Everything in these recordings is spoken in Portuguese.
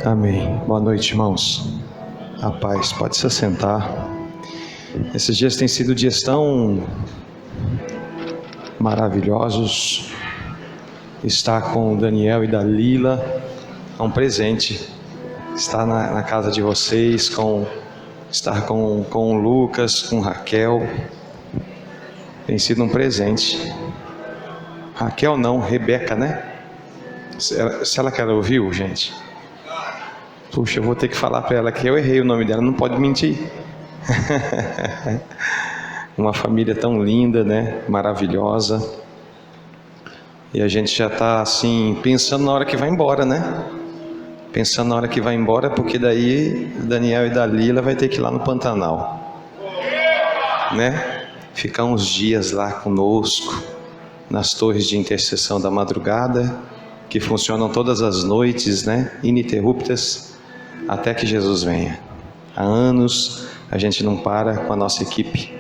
Amém. Boa noite, irmãos. A paz, pode se assentar. Esses dias têm sido dias tão maravilhosos. Estar com o Daniel e Dalila é um presente. Estar na casa de vocês, estar com o Lucas, com Raquel, tem sido um presente. Raquel não, Rebeca, né? Se ela quer ouvir, gente. Puxa, eu vou ter que falar para ela que eu errei o nome dela, não pode mentir. Uma família tão linda, né? Maravilhosa. E a gente já está assim, pensando na hora que vai embora, né? Pensando na hora que vai embora, porque daí Daniel e Dalila vai ter que ir lá no Pantanal, né? Ficar uns dias lá conosco, nas torres de intercessão da madrugada, que funcionam todas as noites, né? Ininterruptas, até que Jesus venha. Há anos a gente não para com a nossa equipe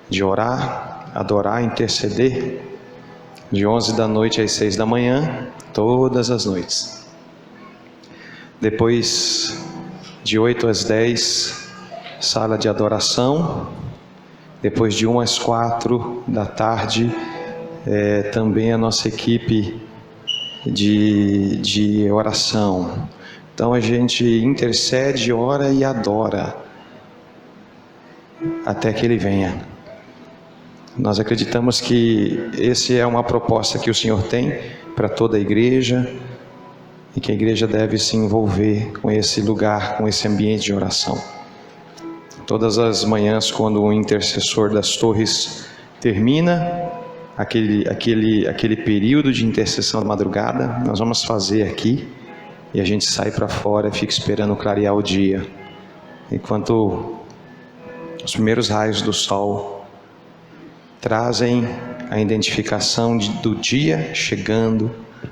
de orar, adorar, interceder, de 11 da noite às 6 da manhã, todas as noites. Depois de 8 às 10, sala de adoração. Depois de 1 às 4 da tarde, também a nossa equipe de oração. Então a gente intercede, ora e adora até que Ele venha. Nós acreditamos que essa é uma proposta que o Senhor tem para toda a igreja e que a igreja deve se envolver com esse lugar, com esse ambiente de oração. Todas as manhãs, quando o intercessor das torres termina aquele período de intercessão da madrugada, nós vamos fazer aqui. E a gente sai para fora e fica esperando clarear o dia. Enquanto os primeiros raios do sol trazem a identificação do dia chegando,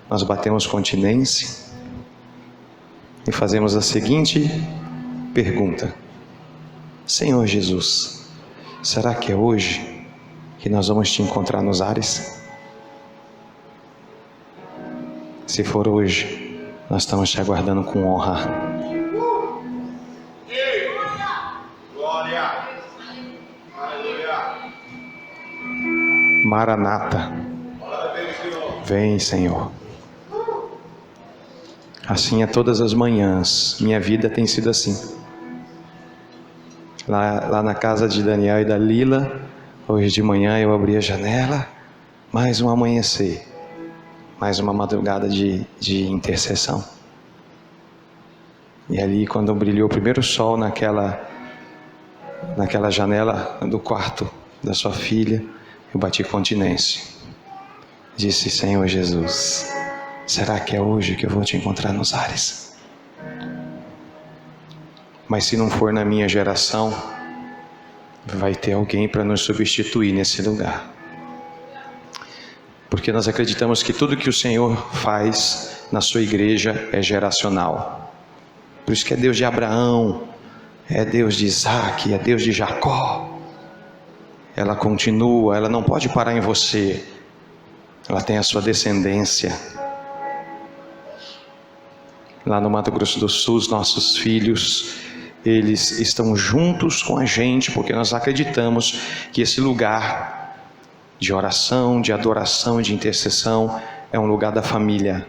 nós batemos continência e fazemos a seguinte pergunta: Senhor Jesus, será que é hoje que nós vamos te encontrar nos ares? Se for hoje, nós estamos te aguardando com honra. Glória! Aleluia! Maranata. Vem, Senhor. Assim é todas as manhãs. Minha vida tem sido assim. Lá na casa de Daniel e Dalila, hoje de manhã eu abri a janela, mais um amanhecer. Mais uma madrugada de intercessão. E ali, quando brilhou o primeiro sol naquela janela do quarto da sua filha, eu bati continência. Disse: Senhor Jesus, será que é hoje que eu vou te encontrar nos ares? Mas se não for na minha geração, vai ter alguém para nos substituir nesse lugar. Porque nós acreditamos que tudo que o Senhor faz na sua igreja é geracional. Por isso que é Deus de Abraão, é Deus de Isaac, é Deus de Jacó. Ela continua, ela não pode parar em você. Ela tem a sua descendência. Lá no Mato Grosso do Sul, os nossos filhos, eles estão juntos com a gente, porque nós acreditamos que esse lugar de oração, de adoração, de intercessão, é um lugar da família.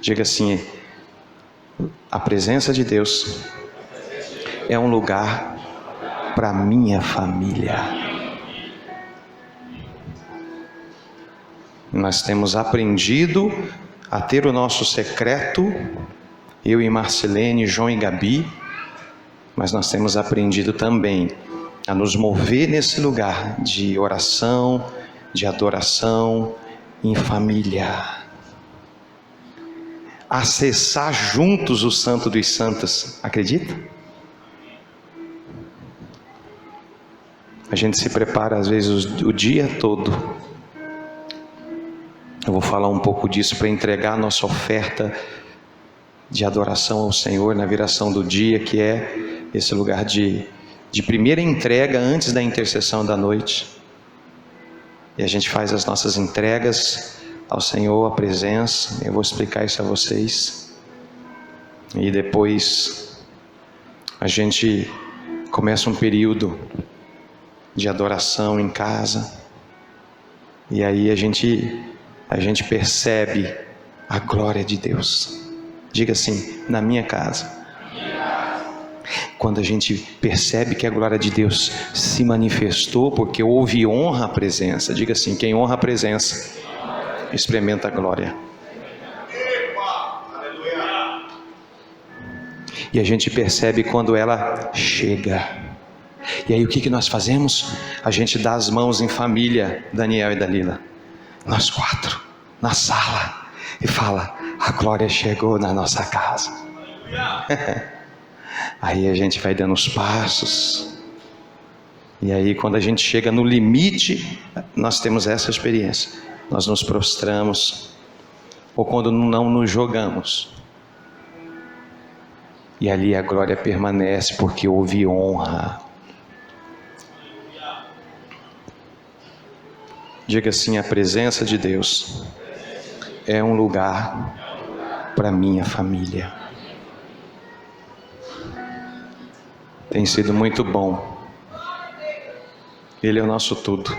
Diga assim: a presença de Deus é um lugar para minha família. Nós temos aprendido a ter o nosso secreto, eu e Marcelene, João e Gabi, mas nós temos aprendido também a nos mover nesse lugar de oração, de adoração em família. Acessar juntos o Santo dos Santos, acredita? A gente se prepara às vezes o dia todo. Eu vou falar um pouco disso para entregar a nossa oferta de adoração ao Senhor na viração do dia, que é esse lugar de primeira entrega antes da intercessão da noite. E a gente faz as nossas entregas ao Senhor, a presença. Eu vou explicar isso a vocês. E depois a gente começa um período de adoração em casa. E aí a gente percebe a glória de Deus. Diga assim: na minha casa. Quando a gente percebe que a glória de Deus se manifestou, porque houve honra à presença. Diga assim: quem honra a presença, experimenta a glória. E a gente percebe quando ela chega. E aí o que nós fazemos? A gente dá as mãos em família, Daniel e Dalila, nós 4, na sala, e fala: a glória chegou na nossa casa. Aí a gente vai dando os passos. E aí quando a gente chega no limite, nós temos essa experiência. Nós nos prostramos, ou quando não nos jogamos. E ali a glória permanece, porque houve honra. Diga assim: a presença de Deus é um lugar para minha família. Tem sido muito bom. Ele é o nosso tudo.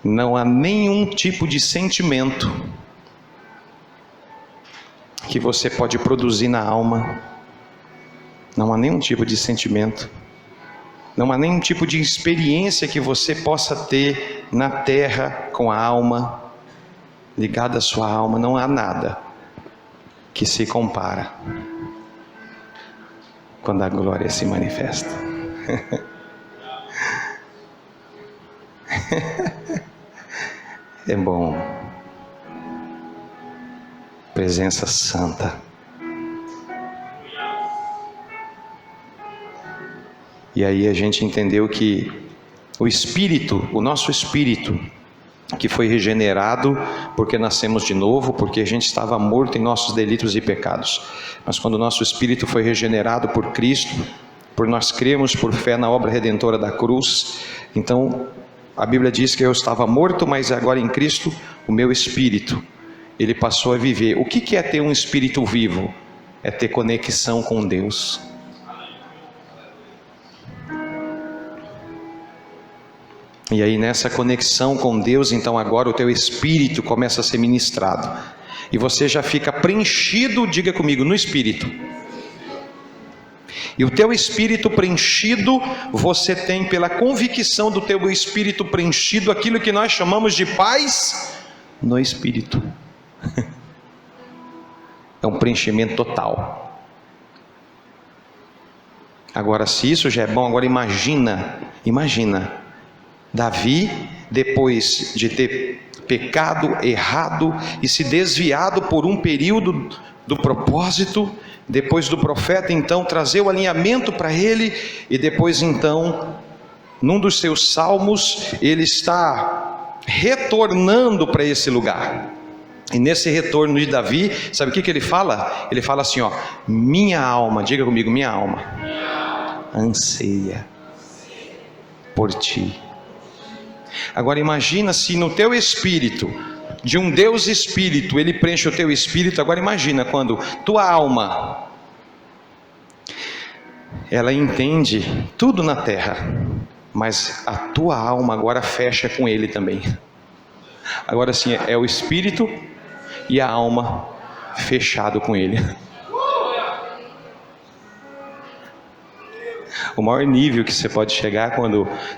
Não há nenhum tipo de sentimento que você pode produzir na alma. Não há nenhum tipo de sentimento. Não há nenhum tipo de experiência que você possa ter na terra com a alma, ligada à sua alma. Não há nada que se compara quando a glória se manifesta. É bom. Presença santa. E aí a gente entendeu que o Espírito, o nosso Espírito, que foi regenerado porque nascemos de novo, porque a gente estava morto em nossos delitos e pecados. Mas quando o nosso Espírito foi regenerado por Cristo, por nós cremos por fé na obra redentora da cruz, então a Bíblia diz que eu estava morto, mas agora em Cristo o meu Espírito, ele passou a viver. O que é ter um Espírito vivo? É ter conexão com Deus. E aí nessa conexão com Deus, então agora o teu Espírito começa a ser ministrado. E você já fica preenchido, diga comigo, no Espírito. E o teu Espírito preenchido, você tem pela convicção do teu Espírito preenchido, aquilo que nós chamamos de paz no Espírito. É um preenchimento total. Agora, se isso já é bom, agora imagina, Davi, depois de ter pecado, errado e se desviado por um período do propósito, depois do profeta então trazer o alinhamento para ele, e depois então, num dos seus salmos, ele está retornando para esse lugar. E nesse retorno de Davi, sabe o que ele fala? Ele fala assim, ó: minha alma, diga comigo, minha alma anseia por ti. Agora imagina se no teu espírito, de um Deus Espírito, ele preenche o teu espírito. Agora imagina quando tua alma, ela entende tudo na terra, mas a tua alma agora fecha com ele também. Agora sim, é o espírito e a alma fechado com ele. O maior nível que você pode chegar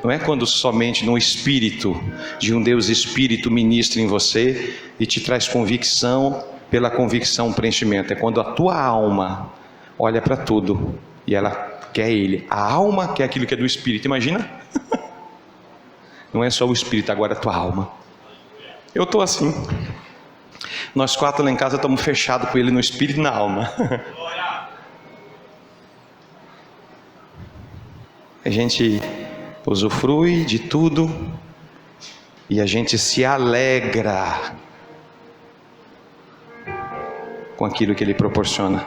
não é quando somente no Espírito de um Deus Espírito ministra em você e te traz convicção, pela convicção preenchimento. É quando a tua alma olha para tudo e ela quer Ele. A alma quer aquilo que é do Espírito, imagina? Não é só o Espírito, agora a tua alma. Eu estou assim. Nós 4 lá em casa estamos fechados com Ele no Espírito e na alma. A gente usufrui de tudo e a gente se alegra com aquilo que Ele proporciona,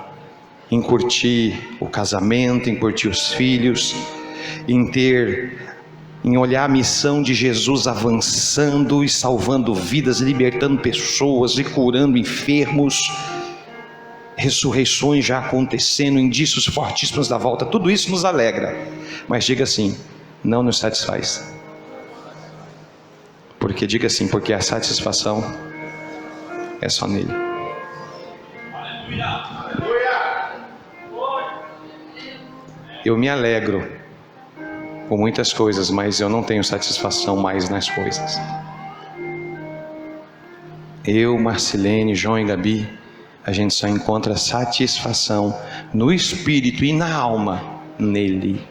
em curtir o casamento, em curtir os filhos, em olhar a missão de Jesus avançando e salvando vidas, libertando pessoas e curando enfermos. ressurreições já acontecendo, indícios fortíssimos da volta, tudo isso nos alegra. Mas diga assim, não nos satisfaz. Porque diga assim, porque a satisfação é só nele. Eu me alegro com muitas coisas, mas eu não tenho satisfação mais nas coisas. Eu, Marcilene, João e Gabi, a gente só encontra satisfação no espírito e na alma nele.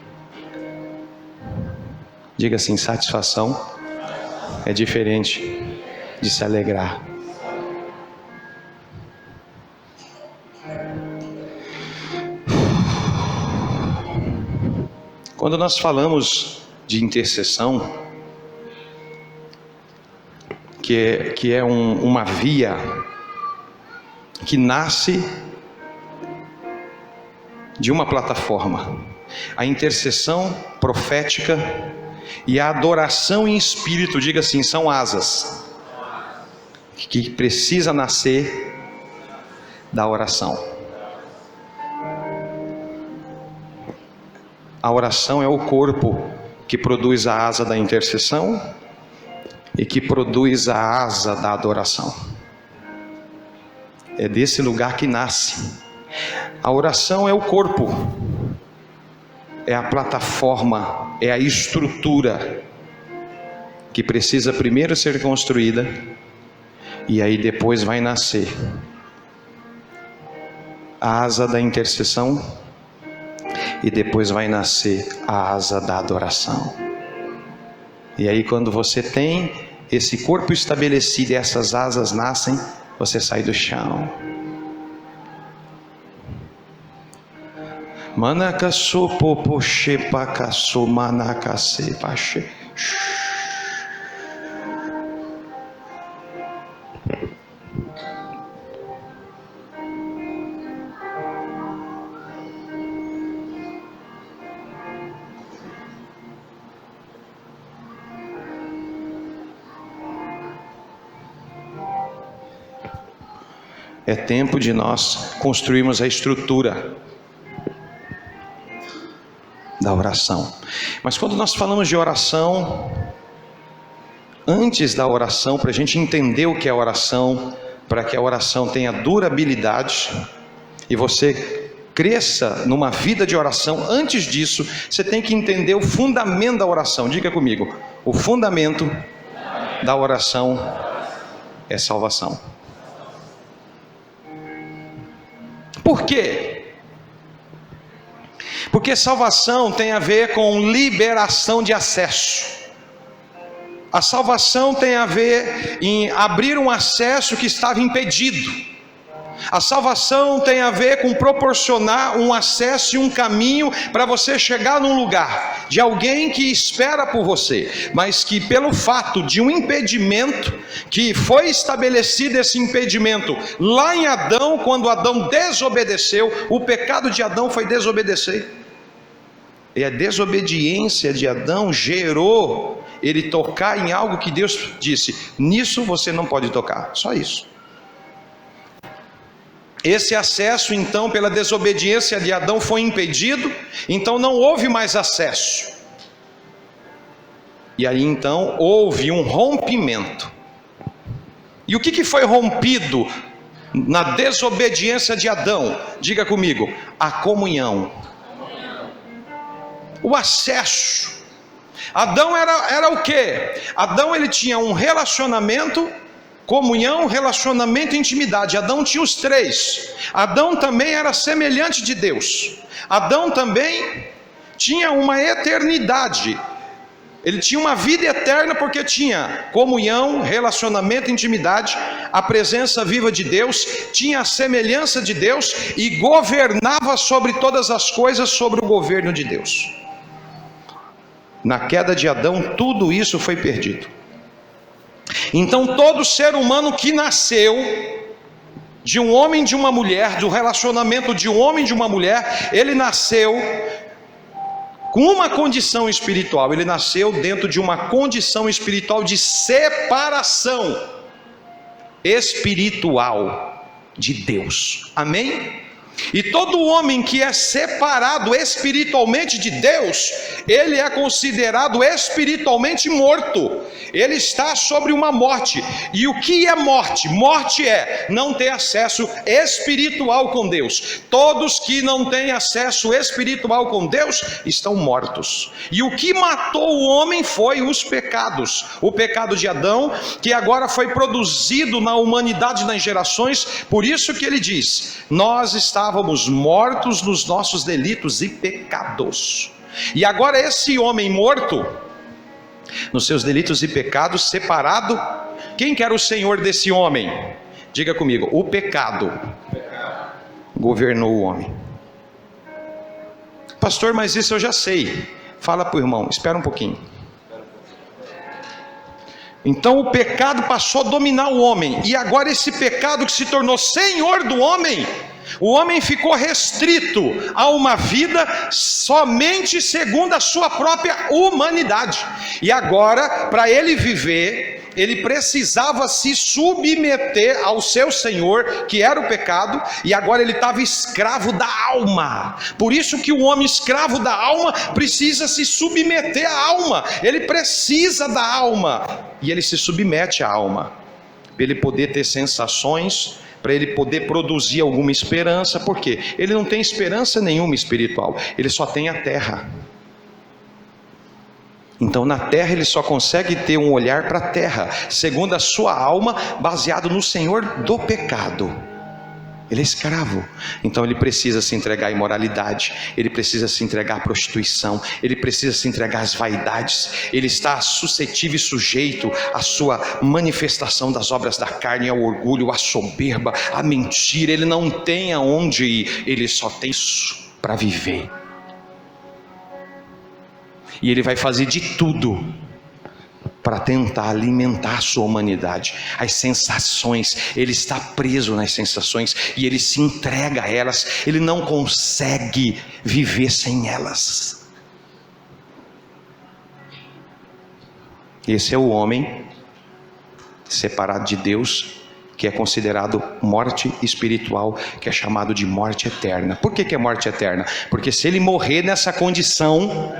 Diga assim, satisfação é diferente de se alegrar. Quando nós falamos de intercessão, que é uma via que nasce de uma plataforma, a intercessão profética e a adoração em espírito, diga assim, são asas que precisa nascer da oração. A oração é o corpo que produz a asa da intercessão e que produz a asa da adoração. É desse lugar que nasce. A oração é o corpo, é a plataforma, é a estrutura que precisa primeiro ser construída e aí depois vai nascer a asa da intercessão e depois vai nascer a asa da adoração. E aí quando você tem esse corpo estabelecido e essas asas nascem, você sai do chão. Manakaso popoche pakaso manakase pache. É tempo de nós construirmos a estrutura da oração. Mas quando nós falamos de oração, antes da oração, para a gente entender o que é oração, para que a oração tenha durabilidade e você cresça numa vida de oração, antes disso, você tem que entender o fundamento da oração. Diga comigo, o fundamento da oração é salvação. Por quê? Porque salvação tem a ver com liberação de acesso. A salvação tem a ver em abrir um acesso que estava impedido. A salvação tem a ver com proporcionar um acesso e um caminho para você chegar num lugar de alguém que espera por você, mas que pelo fato de um impedimento, que foi estabelecido esse impedimento lá em Adão, quando Adão desobedeceu, o pecado de Adão foi desobedecer. E a desobediência de Adão gerou ele tocar em algo que Deus disse, nisso você não pode tocar, só isso. Esse acesso então pela desobediência de Adão foi impedido, então não houve mais acesso. E aí então houve um rompimento. E o que foi rompido na desobediência de Adão? Diga comigo, a comunhão. O acesso. Adão era o quê? Adão ele tinha um relacionamento, comunhão, relacionamento e intimidade. Adão tinha os três. Adão também era semelhante de Deus. Adão também tinha uma eternidade. Ele tinha uma vida eterna porque tinha comunhão, relacionamento, intimidade, a presença viva de Deus, tinha a semelhança de Deus e governava sobre todas as coisas, sobre o governo de Deus. Na queda de Adão, tudo isso foi perdido. Então todo ser humano que nasceu de um homem e de uma mulher, do relacionamento de um homem e de uma mulher, ele nasceu com uma condição espiritual, ele nasceu dentro de uma condição espiritual de separação espiritual. de Deus. Amém? E todo homem que é separado espiritualmente de Deus, ele é considerado espiritualmente morto. Ele está sobre uma morte. E o que é morte? Morte é não ter acesso espiritual com Deus. Todos que não têm acesso espiritual com Deus estão mortos. E o que matou o homem foi os pecados. O pecado de Adão, que agora foi produzido na humanidade, nas gerações. Por isso que ele diz: nós estávamos mortos nos nossos delitos e pecados. E agora esse homem morto nos seus delitos e pecados, separado, quem que era o senhor desse homem? Diga comigo: o pecado governou o homem. Pastor, mas isso eu já sei. Fala para o irmão, espera um pouquinho. Então o pecado passou a dominar o homem, e agora esse pecado que se tornou senhor do homem, o homem ficou restrito a uma vida somente segundo a sua própria humanidade. E agora, para ele viver, ele precisava se submeter ao seu senhor, que era o pecado, e agora ele estava escravo da alma. Por isso que o homem escravo da alma precisa se submeter à alma. Ele precisa da alma, e ele se submete à alma, para ele poder ter sensações, para ele poder produzir alguma esperança. Por quê? Ele não tem esperança nenhuma espiritual, ele só tem a terra. Então na terra ele só consegue ter um olhar para a terra, segundo a sua alma, baseado no senhor do pecado. Ele é escravo, então ele precisa se entregar à imoralidade, ele precisa se entregar à prostituição, ele precisa se entregar às vaidades, ele está suscetível e sujeito à sua manifestação das obras da carne, ao orgulho, à soberba, à mentira. Ele não tem aonde ir, ele só tem isso para viver. E ele vai fazer de tudo para tentar alimentar a sua humanidade, as sensações. Ele está preso nas sensações e ele se entrega a elas, ele não consegue viver sem elas. Esse é o homem separado de Deus, que é considerado morte espiritual, que é chamado de morte eterna. Por que é morte eterna? Porque se ele morrer nessa condição,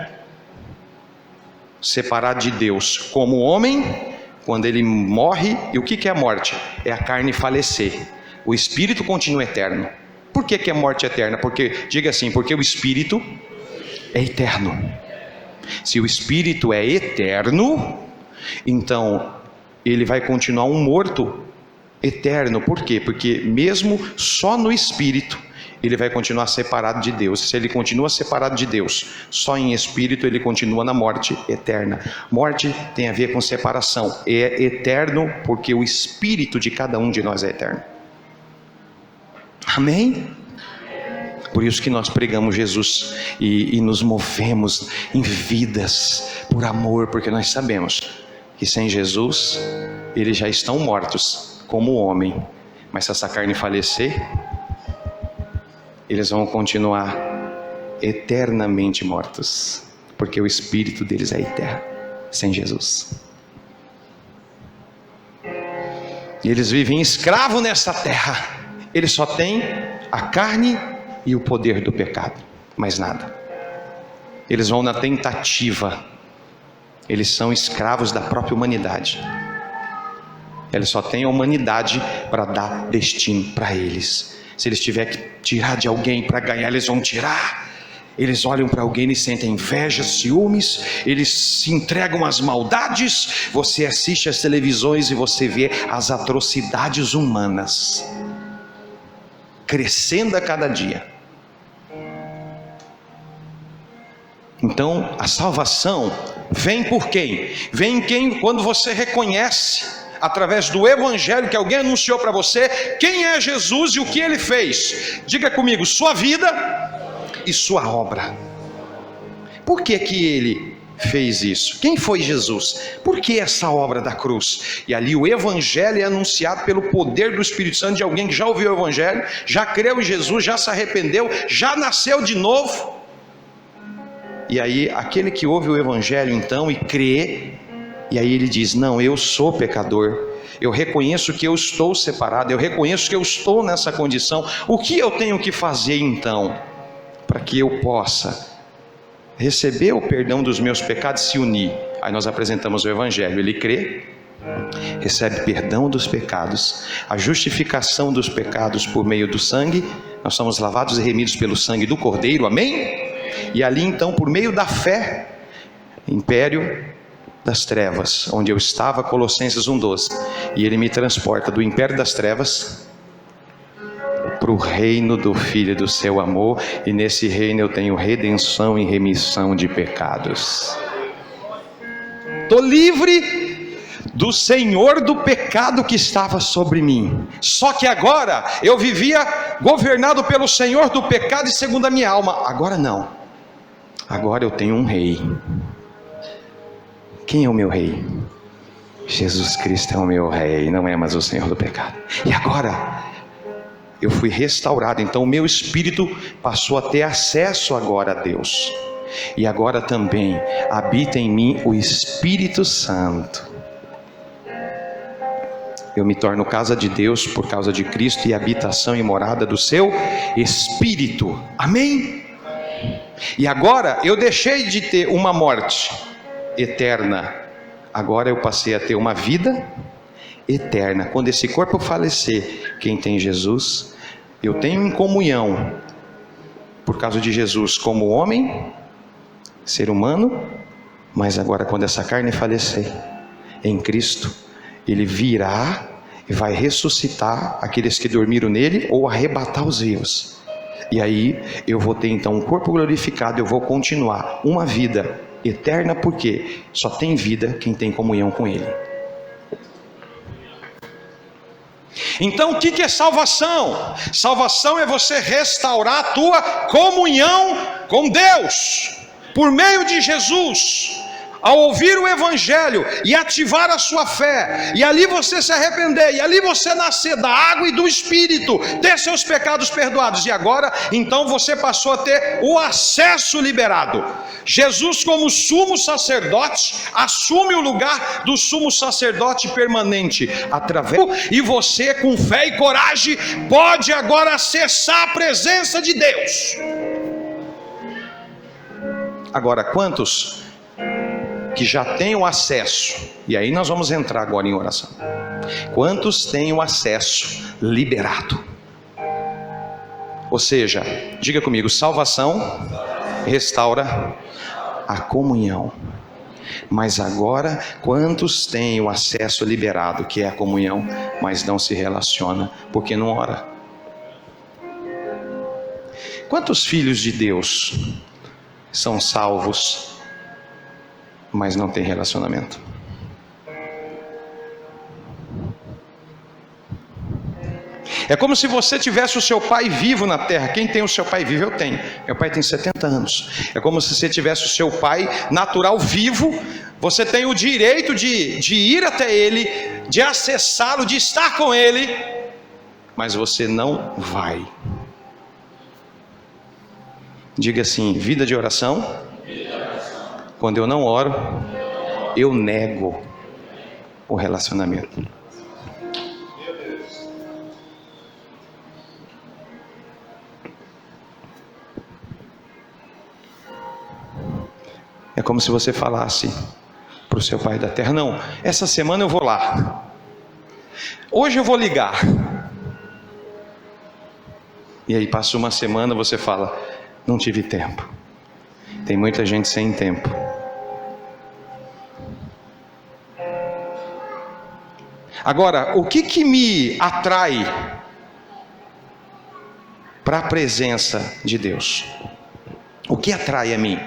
separado de Deus como homem, quando ele morre, e o que é a morte? É a carne falecer, o espírito continua eterno. Por que é morte eterna? Porque, diga assim, porque o espírito é eterno. Se o espírito é eterno, então ele vai continuar um morto eterno. Por quê? Porque mesmo só no espírito ele vai continuar separado de Deus. Se ele continua separado de Deus, só em espírito, ele continua na morte eterna. Morte tem a ver com separação. É eterno porque o espírito de cada um de nós é eterno. Amém? Por isso que nós pregamos Jesus e nos movemos em vidas por amor, porque nós sabemos que sem Jesus eles já estão mortos como homem, mas se essa carne falecer, eles vão continuar eternamente mortos, porque o espírito deles é eterno, sem Jesus. E eles vivem escravos nessa terra, eles só têm a carne e o poder do pecado, mais nada. Eles vão na tentativa, eles são escravos da própria humanidade. Eles só têm a humanidade para dar destino para eles. Se eles tiverem que tirar de alguém para ganhar, eles vão tirar. Eles olham para alguém e sentem inveja, ciúmes, eles se entregam às maldades. Você assiste às televisões e você vê as atrocidades humanas crescendo a cada dia. Então a salvação vem por quem? Vem quem? Quando você reconhece através do evangelho que alguém anunciou para você quem é Jesus e o que ele fez. Diga comigo, sua vida e sua obra. Por que que ele fez isso? Quem foi Jesus? Por que essa obra da cruz? E ali o evangelho é anunciado pelo poder do Espírito Santo de alguém que já ouviu o evangelho, já creu em Jesus, já se arrependeu, já nasceu de novo. E aí aquele que ouve o evangelho então e crê, e aí ele diz, não, eu sou pecador, eu reconheço que eu estou separado, eu reconheço que eu estou nessa condição. O que eu tenho que fazer então, para que eu possa receber o perdão dos meus pecados e se unir? Aí nós apresentamos o Evangelho. Ele crê, recebe perdão dos pecados, a justificação dos pecados por meio do sangue. Nós somos lavados e remidos pelo sangue do Cordeiro, amém? E ali então, por meio da fé, império das trevas, onde eu estava, Colossenses 1:12, e ele me transporta do império das trevas para o reino do Filho do seu amor, e nesse reino eu tenho redenção e remissão de pecados. Estou livre do senhor do pecado que estava sobre mim. Só que agora eu vivia governado pelo senhor do pecado e segundo a minha alma. Agora não. Agora eu tenho um rei. Quem é o meu rei? Jesus Cristo é o meu rei, não é mais o senhor do pecado. E agora eu fui restaurado, então o meu espírito passou a ter acesso agora a Deus. E agora também habita em mim o Espírito Santo. Eu me torno casa de Deus por causa de Cristo e habitação e morada do seu Espírito. Amém? E agora eu deixei de ter uma morte eterna. Agora eu passei a ter uma vida eterna. Quando esse corpo falecer, quem tem Jesus, eu tenho em comunhão, por causa de Jesus, como homem, ser humano, mas agora quando essa carne falecer, em Cristo, Ele virá e vai ressuscitar aqueles que dormiram nele, ou arrebatar os vivos. E aí eu vou ter então um corpo glorificado, eu vou continuar uma vida eterna, porque só tem vida quem tem comunhão com Ele. Então o que é salvação? Salvação é você restaurar a tua comunhão com Deus, por meio de Jesus, ao ouvir o Evangelho e ativar a sua fé, e ali você se arrepender, e ali você nascer da água e do Espírito, ter seus pecados perdoados, e agora então você passou a ter o acesso liberado. Jesus, como sumo sacerdote, assume o lugar do sumo sacerdote permanente, e você, com fé e coragem, pode agora acessar a presença de Deus. Agora, quantos que já têm o acesso, e aí nós vamos entrar agora em oração, quantos têm o acesso liberado? Ou seja, diga comigo, salvação restaura a comunhão. Mas agora, quantos têm o acesso liberado, que é a comunhão, mas não se relaciona, porque não ora? Quantos filhos de Deus são salvos, mas não têm relacionamento? É como se você tivesse o seu pai vivo na terra. Quem tem o seu pai vivo? Eu tenho. Meu pai tem 70 anos. É como se você tivesse o seu pai natural vivo. Você tem o direito de ir até ele, de acessá-lo, de estar com ele, mas você não vai. Diga assim: vida de oração. Quando eu não oro, eu nego o relacionamento. É como se você falasse para o seu pai da terra: não, essa semana eu vou lá, hoje eu vou ligar. E aí passa uma semana, você fala: não tive tempo. Tem muita gente sem tempo. Agora, o que me atrai para a presença de Deus? O que atrai a mim?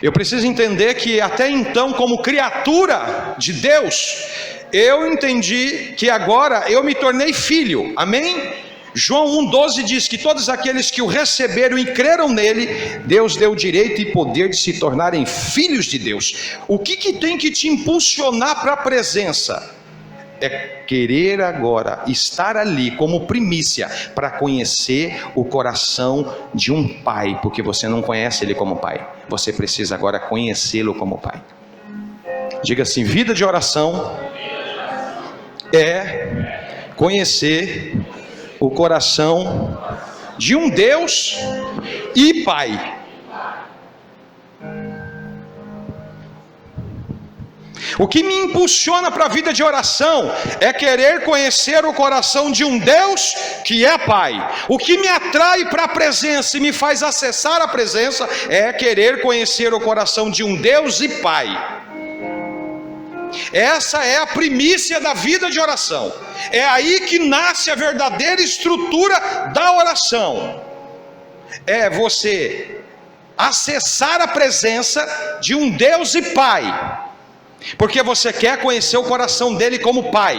Eu preciso entender que até então, como criatura de Deus, eu entendi que agora eu me tornei filho, amém? João 1,12 diz que todos aqueles que o receberam e creram nele, Deus deu direito e poder de se tornarem filhos de Deus. O que tem que te impulsionar para a presença? É querer agora estar ali como primícia, para conhecer o coração de um pai, porque você não conhece ele como pai, você precisa agora conhecê-lo como pai. Diga assim: vida de oração, é conhecer o coração de um Deus e Pai. O que me impulsiona para a vida de oração é querer conhecer o coração de um Deus que é Pai. O que me atrai para a presença e me faz acessar a presença é querer conhecer o coração de um Deus e Pai. Essa é a primícia da vida de oração. É aí que nasce a verdadeira estrutura da oração. É você acessar a presença de um Deus e Pai, porque você quer conhecer o coração dele como Pai.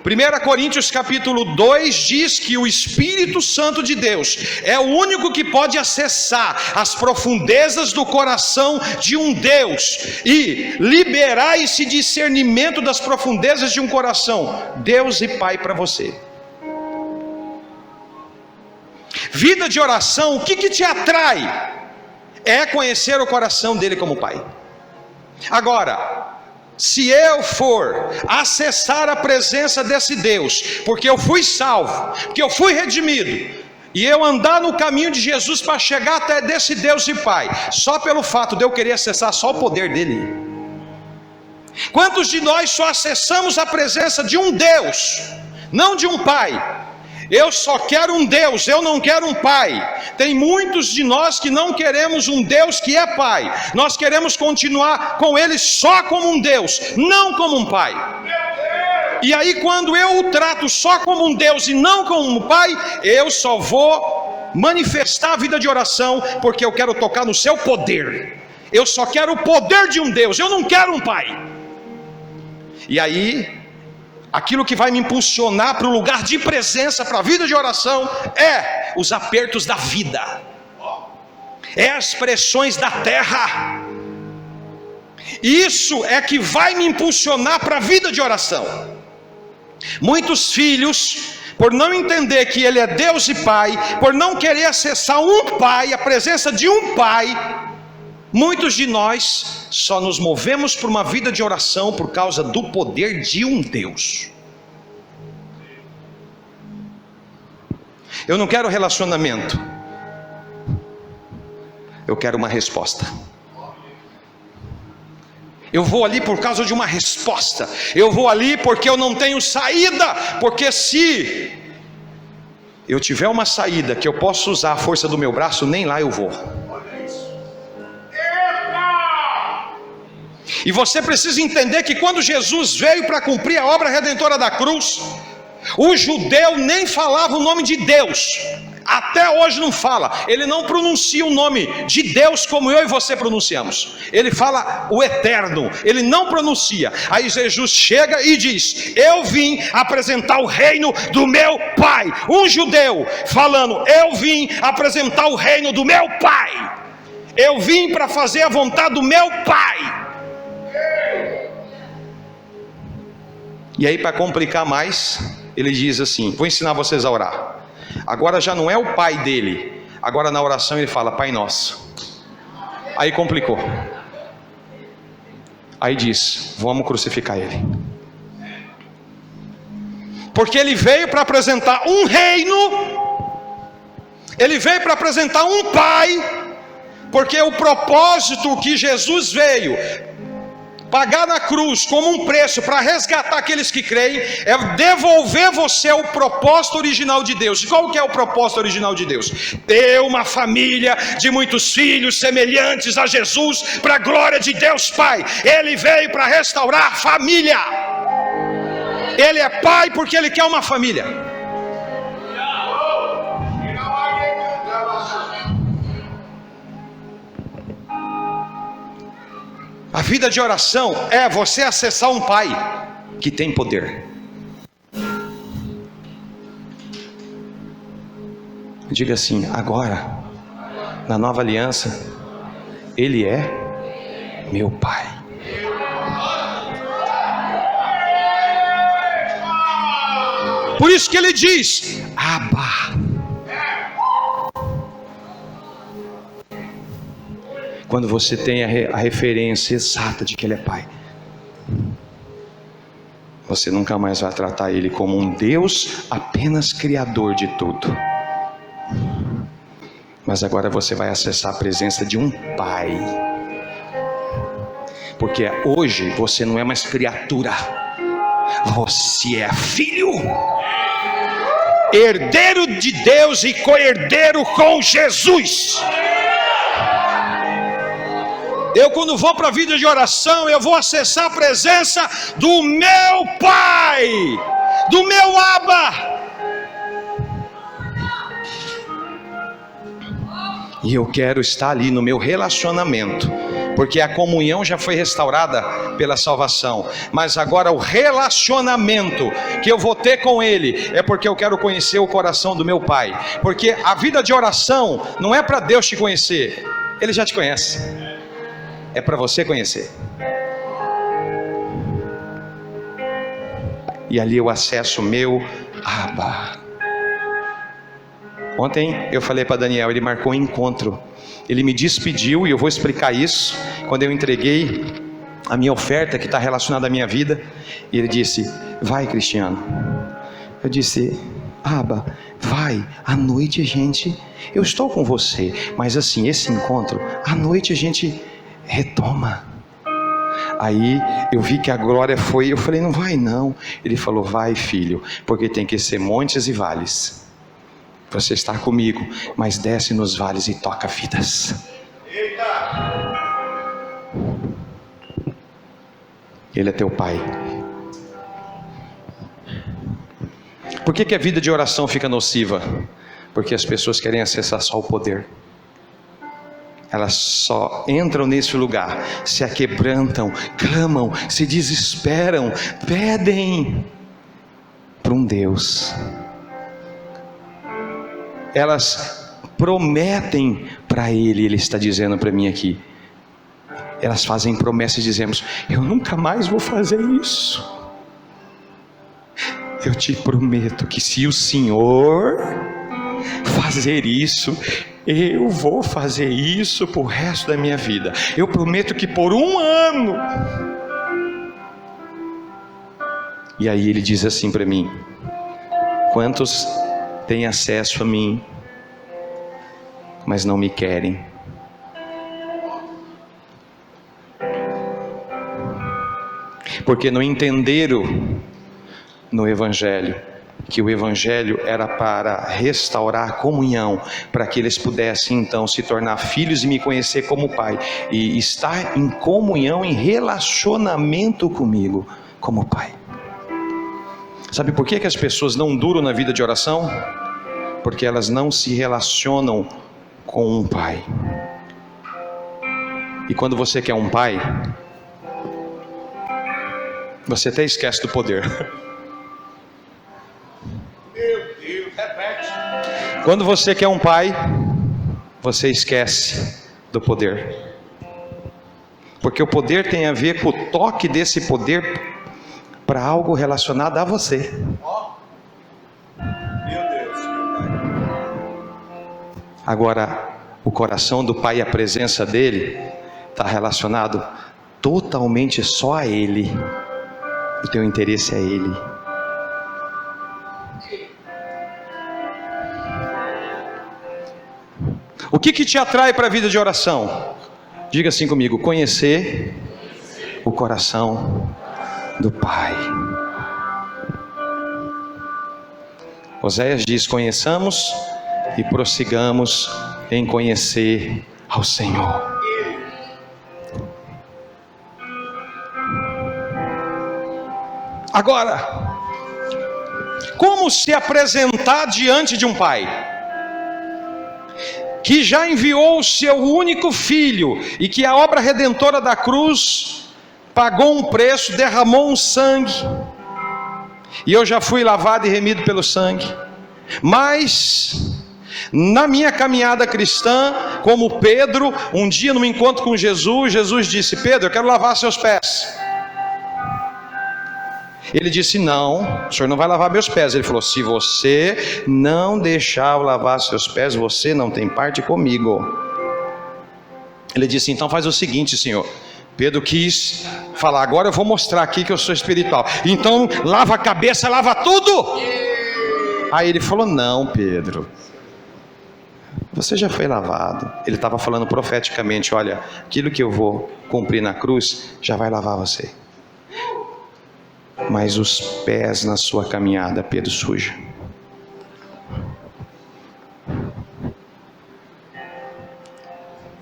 1 Coríntios capítulo 2 diz que o Espírito Santo de Deus é o único que pode acessar as profundezas do coração de um Deus e liberar esse discernimento das profundezas de um coração, Deus e Pai para você. Vida de oração, o que te atrai? É conhecer o coração dele como Pai. Agora, se eu for acessar a presença desse Deus, porque eu fui salvo, porque eu fui redimido, e eu andar no caminho de Jesus para chegar até desse Deus e Pai, só pelo fato de eu querer acessar só o poder dele. Quantos de nós só acessamos a presença de um Deus, não de um Pai? Eu só quero um Deus, eu não quero um Pai. Tem muitos de nós que não queremos um Deus que é Pai. Nós queremos continuar com Ele só como um Deus, não como um Pai. E aí quando eu o trato só como um Deus e não como um Pai, eu só vou manifestar a vida de oração, porque eu quero tocar no seu poder. Eu só quero o poder de um Deus, eu não quero um Pai. E aí, aquilo que vai me impulsionar para o lugar de presença, para a vida de oração, é os apertos da vida, é as pressões da terra. Isso é que vai me impulsionar para a vida de oração. Muitos filhos, por não entender que Ele é Deus e Pai, por não querer acessar um Pai, a presença de um Pai, muitos de nós só nos movemos por uma vida de oração por causa do poder de um Deus. Eu não quero relacionamento, eu quero uma resposta. Eu vou ali por causa de uma resposta. Eu vou ali porque eu não tenho saída, porque se eu tiver uma saída que eu posso usar a força do meu braço, nem lá eu vou. E você precisa entender que quando Jesus veio para cumprir a obra redentora da cruz, o judeu nem falava o nome de Deus. Até hoje não fala. Ele não pronuncia o nome de Deus como eu e você pronunciamos. Ele fala o eterno, ele não pronuncia. Aí Jesus chega e diz: eu vim apresentar o reino do meu Pai. Um judeu falando: eu vim apresentar o reino do meu Pai. Eu vim para fazer a vontade do meu Pai. E aí, para complicar mais, ele diz assim: vou ensinar vocês a orar. Agora já não é o Pai dele, agora na oração ele fala Pai Nosso. Aí complicou. Aí diz: vamos crucificar ele, porque ele veio para apresentar um reino, ele veio para apresentar um Pai, porque o propósito que Jesus veio pagar na cruz como um preço para resgatar aqueles que creem, é devolver você ao propósito original de Deus. E qual que é o propósito original de Deus? Ter uma família de muitos filhos semelhantes a Jesus, para a glória de Deus Pai. Ele veio para restaurar a família. Ele é Pai porque Ele quer uma família. A vida de oração é você acessar um Pai que tem poder. Diga assim: agora, na nova aliança, Ele é meu Pai. Por isso que Ele diz: Abba. Quando você tem a referência exata de que Ele é Pai. você nunca mais vai tratar Ele como um Deus apenas criador de tudo. Mas agora você vai acessar a presença de um Pai. Porque hoje você não é mais criatura, você é filho, herdeiro de Deus e co-herdeiro com Jesus. Eu, quando vou para a vida de oração, eu vou acessar a presença do meu Pai, do meu Abba. E eu quero estar ali no meu relacionamento, porque a comunhão já foi restaurada pela salvação, mas agora o relacionamento que eu vou ter com Ele é porque eu quero conhecer o coração do meu Pai. Porque a vida de oração não é para Deus te conhecer, Ele já te conhece, é para você conhecer. E ali eu acesso o meu Abba. Ontem eu falei para Daniel, ele marcou um encontro. Ele me despediu, e eu vou explicar isso, quando eu entreguei a minha oferta que está relacionada à minha vida. E ele disse: vai, Cristiano. Eu disse: Abba, vai, à noite a gente, eu estou com você, mas assim, esse encontro, à noite a gente retoma. Aí eu vi que a glória foi, eu falei: não vai não. Ele falou: vai, filho, porque tem que ser montes e vales. Você está comigo, mas desce nos vales e toca vidas. Ele é teu Pai. Por que a vida de oração fica nociva? Porque as pessoas querem acessar só o poder. Elas só entram nesse lugar, se aquebrantam, clamam, se desesperam, pedem para um Deus. Elas prometem para Ele, Ele está dizendo para mim aqui. Elas fazem promessas e dizemos: eu nunca mais vou fazer isso. Eu te prometo que se o Senhor fazer isso, eu vou fazer isso por resto da minha vida. Eu prometo que por 1 ano. E aí Ele diz assim para mim: quantos têm acesso a mim, mas não me querem? Porque não entenderam no Evangelho que o Evangelho era para restaurar a comunhão, para que eles pudessem então se tornar filhos e me conhecer como Pai, e estar em comunhão, em relacionamento comigo como Pai. Sabe por que as pessoas não duram na vida de oração? Porque elas não se relacionam com um Pai. E quando você quer um Pai, você até esquece do poder. Meu Deus, repete. Quando você quer um Pai, você esquece do poder. Porque o poder tem a ver com o toque desse poder para algo relacionado a você. Meu Deus, meu Pai. Agora, o coração do Pai e a presença dele está relacionado totalmente só a Ele. O teu interesse é Ele. O que te atrai para a vida de oração? Diga assim comigo: conhecer o coração do Pai. Oséias diz: conheçamos e prossigamos em conhecer ao Senhor. Agora, como se apresentar diante de um Pai que já enviou o seu único filho e que a obra redentora da cruz pagou um preço, derramou um sangue, e eu já fui lavado e remido pelo sangue, mas na minha caminhada cristã, como Pedro, um dia num encontro com Jesus, Jesus disse: Pedro, eu quero lavar seus pés. Ele disse: não, o senhor não vai lavar meus pés. Ele falou: se você não deixar eu lavar seus pés, você não tem parte comigo. Ele disse: então faz o seguinte, senhor, Pedro quis falar, agora eu vou mostrar aqui que eu sou espiritual. Então, lava a cabeça, lava tudo. Aí ele falou, não, Pedro, você já foi lavado. Ele estava falando profeticamente, olha, aquilo que eu vou cumprir na cruz, já vai lavar você. Mas os pés na sua caminhada, Pedro, suja.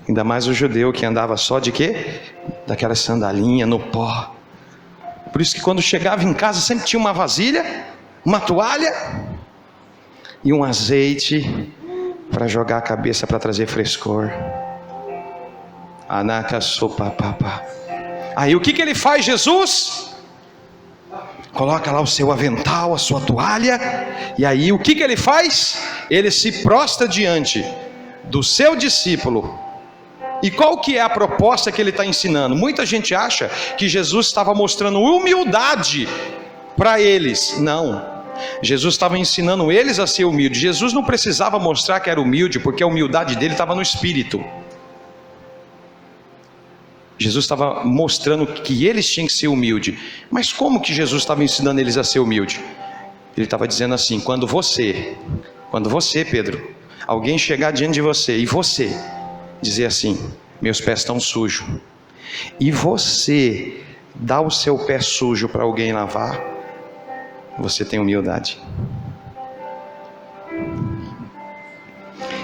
Ainda mais o judeu que andava só de quê? Daquela sandalinha no pó. Por isso que quando chegava em casa sempre tinha uma vasilha, uma toalha e um azeite para jogar a cabeça, para trazer frescor. Anacasopapapá. Aí o que ele faz, Jesus? Coloca lá o seu avental, a sua toalha. E aí o que ele faz? Ele se prostra diante do seu discípulo. E qual que é a proposta que ele está ensinando? Muita gente acha que Jesus estava mostrando humildade para eles. Não. Jesus estava ensinando eles a ser humilde. Jesus não precisava mostrar que era humilde, porque a humildade dele estava no espírito. Jesus estava mostrando que eles tinham que ser humildes. Mas como que Jesus estava ensinando eles a ser humilde? Ele estava dizendo assim, quando você, Pedro, alguém chegar diante de você, e você dizer assim, meus pés estão sujos, e você dá o seu pé sujo para alguém lavar, você tem humildade.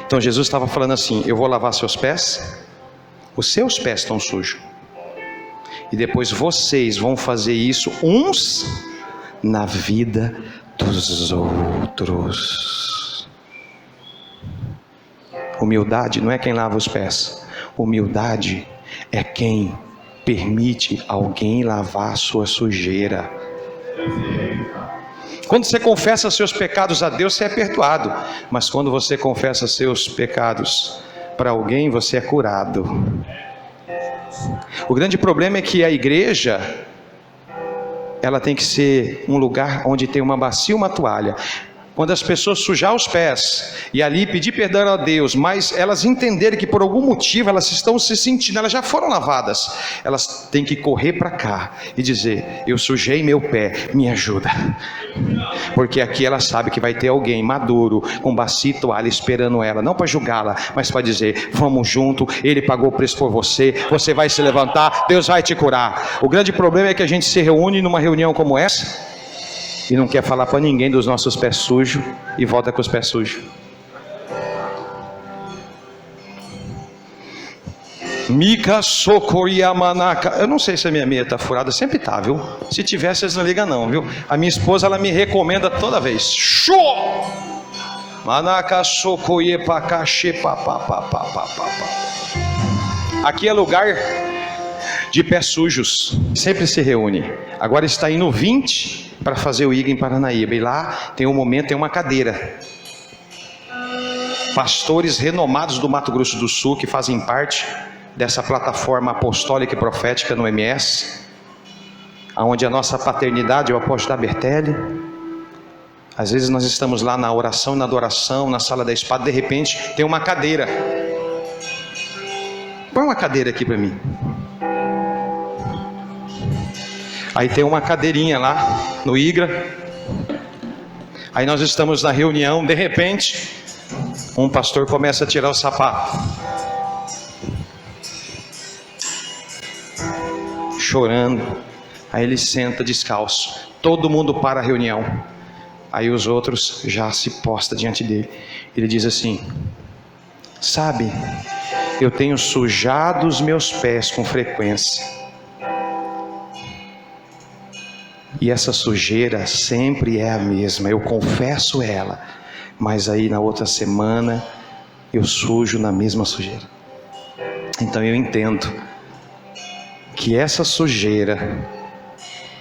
Então Jesus estava falando assim, eu vou lavar seus pés, os seus pés estão sujos, e depois vocês vão fazer isso uns na vida dos outros. Humildade não é quem lava os pés, humildade é quem permite alguém lavar a sua sujeira. Quando você confessa seus pecados a Deus, você é perdoado. Mas quando você confessa seus pecados para alguém, você é curado. O grande problema é que a igreja, ela tem que ser um lugar onde tem uma bacia e uma toalha. Quando as pessoas sujar os pés e ali pedir perdão a Deus, mas elas entenderem que por algum motivo elas estão se sentindo, elas já foram lavadas, elas têm que correr para cá e dizer, eu sujei meu pé, me ajuda. Porque aqui ela sabe que vai ter alguém maduro, com bacia e toalha esperando ela, não para julgá-la, mas para dizer, vamos junto, ele pagou o preço por você, você vai se levantar, Deus vai te curar. O grande problema é que a gente se reúne numa reunião como essa, e não quer falar para ninguém dos nossos pés sujos, e volta com os pés sujos. Mica Socorriamanaka. Eu não sei se a minha meia está furada, sempre está, viu? Se tiver, vocês não ligam não, viu? A minha esposa, ela me recomenda toda vez. Show! Manaka Socorriepakache papapapapapapá. Aqui é lugar de pés sujos, sempre se reúne. Agora está indo 20 para fazer o IGA em Paranaíba, e lá tem um momento, tem uma cadeira. Pastores renomados do Mato Grosso do Sul, que fazem parte dessa plataforma apostólica e profética no MS, onde a nossa paternidade é o apóstolo Bertelli. Às vezes nós estamos lá na oração e na adoração, na sala da espada, de repente tem uma cadeira. Põe uma cadeira aqui para mim. Aí tem uma cadeirinha lá no IGRA. Aí nós estamos na reunião, de repente, um pastor começa a tirar o sapato, chorando. Aí ele senta descalço. Todo mundo para a reunião. Aí os outros já se postam diante dele. Ele diz assim, sabe, eu tenho sujado os meus pés com frequência. E essa sujeira sempre é a mesma, eu confesso ela, mas aí na outra semana eu sujo na mesma sujeira. Então eu entendo que essa sujeira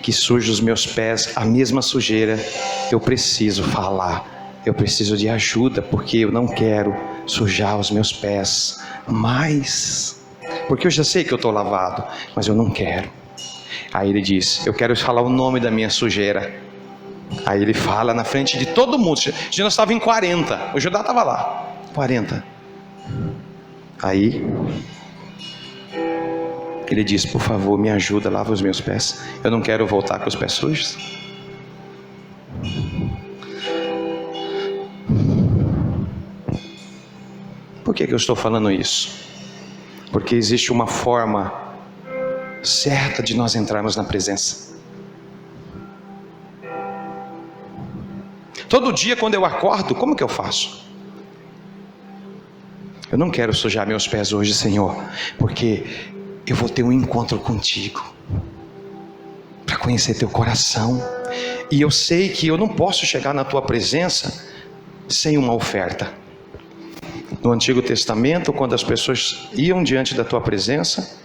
que suja os meus pés, a mesma sujeira, eu preciso falar, eu preciso de ajuda, porque eu não quero sujar os meus pés mais, porque eu já sei que eu estou lavado, mas eu não quero. Aí ele diz, eu quero falar o nome da minha sujeira. Aí ele fala na frente de todo mundo. Já nós estávamos em 40, o Judá estava lá, 40. Aí Ele diz: por favor, me ajuda, lava os meus pés. Eu não quero voltar com os pés sujos. Por que eu estou falando isso? Porque existe uma forma certa de nós entrarmos na presença. Todo dia quando eu acordo, como que eu faço? Eu não quero sujar meus pés hoje, Senhor, porque eu vou ter um encontro contigo, para conhecer teu coração, e eu sei que eu não posso chegar na tua presença sem uma oferta. No Antigo Testamento, quando as pessoas iam diante da tua presença,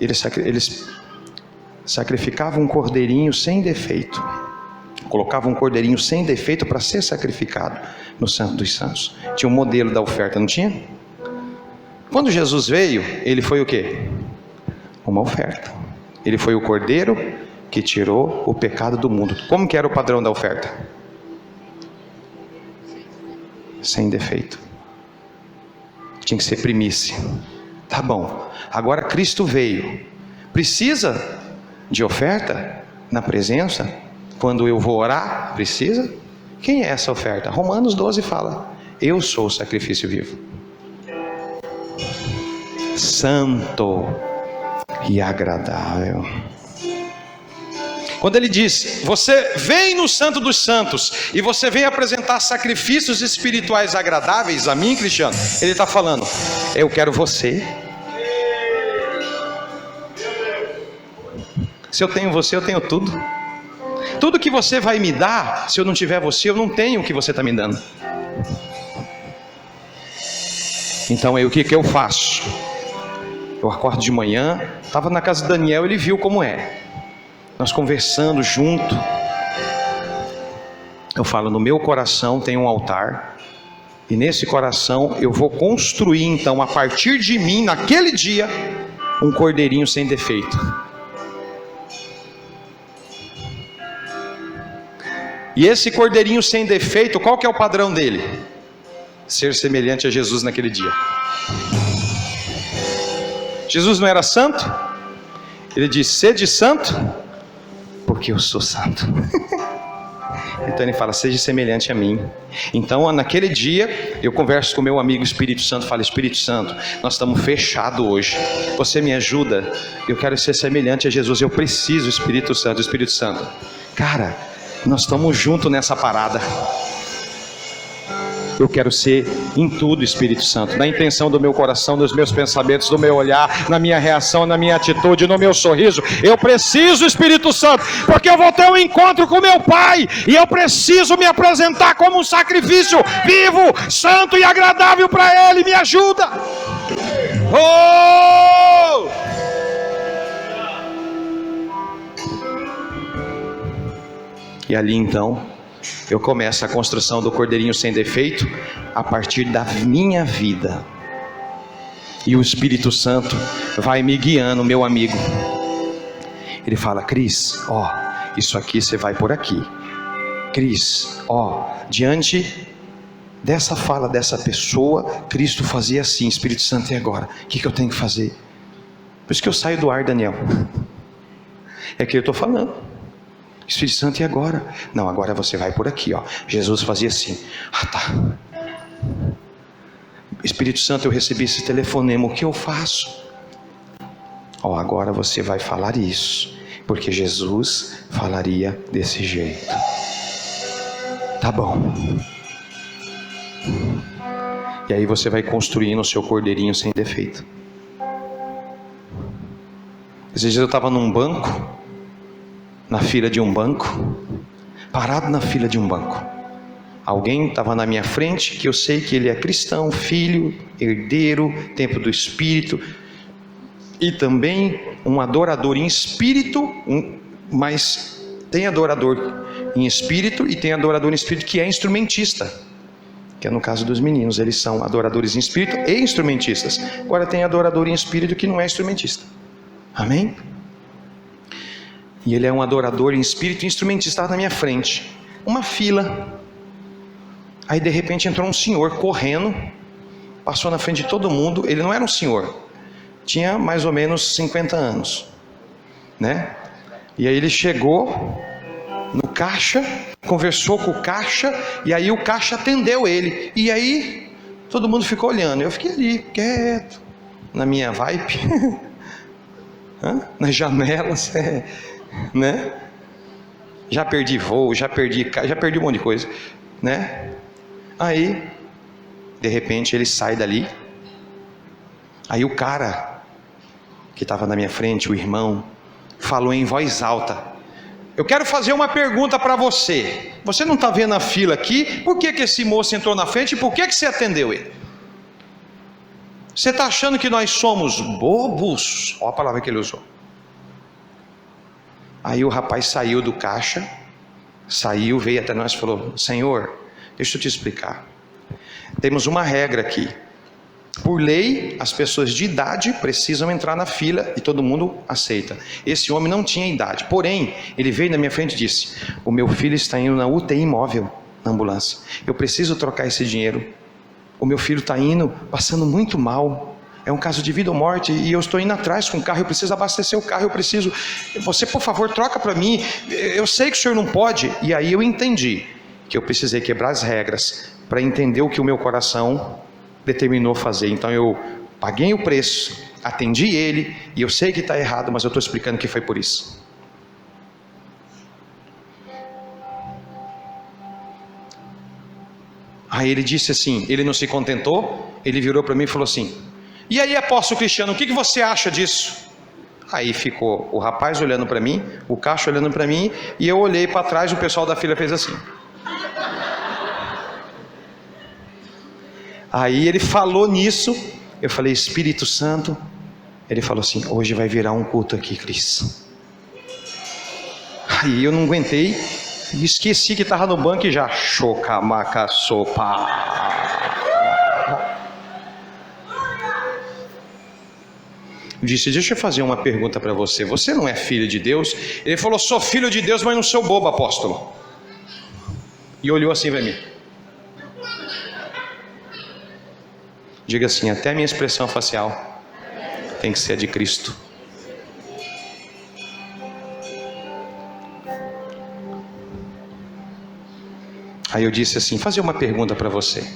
eles sacrificavam um cordeirinho sem defeito, colocavam um cordeirinho sem defeito para ser sacrificado no Santo dos Santos. Tinha um modelo da oferta, não tinha? Quando Jesus veio, ele foi o quê? Uma oferta. Ele foi o cordeiro que tirou o pecado do mundo. Como que era o padrão da oferta? Sem defeito. Tinha que ser primícia. Tá bom, agora Cristo veio. Precisa de oferta na presença? Quando eu vou orar, precisa? Quem é essa oferta? Romanos 12 fala: eu sou o sacrifício vivo, santo e agradável. Quando ele diz: você vem no Santo dos Santos e você vem apresentar sacrifícios espirituais agradáveis a mim, Cristiano, ele está falando: eu quero você. Se eu tenho você, eu tenho tudo. Tudo que você vai me dar, se eu não tiver você, eu não tenho o que você está me dando. Então aí o que eu faço? Eu acordo de manhã, estava na casa do Daniel, ele viu como é. Nós conversando junto. Eu falo: no meu coração tem um altar, e nesse coração eu vou construir então, a partir de mim, naquele dia, um cordeirinho sem defeito. E esse cordeirinho sem defeito, qual que é o padrão dele? Ser semelhante a Jesus naquele dia. Jesus não era santo? Ele diz: sede santo, porque eu sou santo. Então ele fala: seja semelhante a mim. Então naquele dia eu converso com o meu amigo Espírito Santo, falo: Espírito Santo, nós estamos fechados hoje, você me ajuda, eu quero ser semelhante a Jesus, eu preciso, Espírito Santo. Cara, nós estamos juntos nessa parada. Eu quero ser em tudo, Espírito Santo, na intenção do meu coração, dos meus pensamentos, do meu olhar, na minha reação, na minha atitude, no meu sorriso. Eu preciso, Espírito Santo, porque eu vou ter um encontro com meu Pai, e eu preciso me apresentar como um sacrifício vivo, santo e agradável para Ele. Me ajuda. Oh! E ali então eu começo a construção do cordeirinho sem defeito a partir da minha vida. E o Espírito Santo vai me guiando, meu amigo. Ele fala: Cris, ó, isso aqui você vai por aqui. Cris, ó, diante dessa fala dessa pessoa, Cristo fazia assim. Espírito Santo, e agora? O que eu tenho que fazer? Por isso que eu saio do ar, Daniel. É que eu estou falando. Espírito Santo, e agora? Não, agora você vai por aqui, ó. Jesus fazia assim. Ah, tá. Espírito Santo, eu recebi esse telefonema, o que eu faço? Ó, agora você vai falar isso, porque Jesus falaria desse jeito. Tá bom. E aí você vai construindo o seu cordeirinho sem defeito. Esses dias eu estava num banco, na fila de um banco, parado na fila de um banco. Alguém estava na minha frente, que eu sei que ele é cristão, filho, herdeiro, templo do Espírito, e também um adorador em espírito, mas tem adorador em espírito e tem adorador em espírito que é instrumentista, que é no caso dos meninos, eles são adoradores em espírito e instrumentistas. Agora tem adorador em espírito que não é instrumentista. Amém? E ele é um adorador em espírito e instrumentista. Estava na minha frente, uma fila. Aí de repente entrou um senhor correndo, passou na frente de todo mundo. Ele não era um senhor, tinha mais ou menos 50 anos, né? E aí ele chegou no caixa, conversou com o caixa, e aí o caixa atendeu ele. E aí todo mundo ficou olhando. Eu fiquei ali, quieto, na minha vibe, nas janelas, né? Já perdi voo, já perdi um monte de coisa, né? Aí, de repente, ele sai dali. Aí o cara que estava na minha frente, o irmão, falou em voz alta: eu quero fazer uma pergunta para você. Você não está vendo a fila aqui? Por que esse moço entrou na frente e por que você atendeu ele? Você está achando que nós somos bobos? Olha a palavra que ele usou. Aí o rapaz saiu do caixa, veio até nós e falou: Senhor, deixa eu te explicar. Temos uma regra aqui. Por lei, as pessoas de idade precisam entrar na fila e todo mundo aceita. Esse homem não tinha idade, porém, ele veio na minha frente e disse: o meu filho está indo na UTI móvel, na ambulância. Eu preciso trocar esse dinheiro. O meu filho está indo, passando muito mal. É um caso de vida ou morte e eu estou indo atrás com o carro. Eu preciso abastecer o carro, eu preciso... Você, por favor, troca para mim. Eu sei que o senhor não pode. E aí eu entendi que eu precisei quebrar as regras para entender o que o meu coração determinou fazer. Então eu paguei o preço, atendi ele, e eu sei que está errado, mas eu estou explicando que foi por isso. Aí ele disse assim, ele não se contentou, ele virou para mim e falou assim: e aí, apóstolo Cristiano, o que você acha disso? Aí ficou o rapaz olhando para mim, o caixa olhando para mim, e eu olhei para trás, o pessoal da fila fez assim. Aí ele falou nisso, eu falei: Espírito Santo. Ele falou assim: hoje vai virar um culto aqui, Cris. Aí eu não aguentei, esqueci que estava no banco e já chocamaca sopa. Eu disse: deixa eu fazer uma pergunta para você. Você não é filho de Deus? Ele falou: sou filho de Deus, mas não sou bobo, apóstolo. E olhou assim para mim. Diga assim: até a minha expressão facial tem que ser a de Cristo. Aí eu disse assim: fazer uma pergunta para você.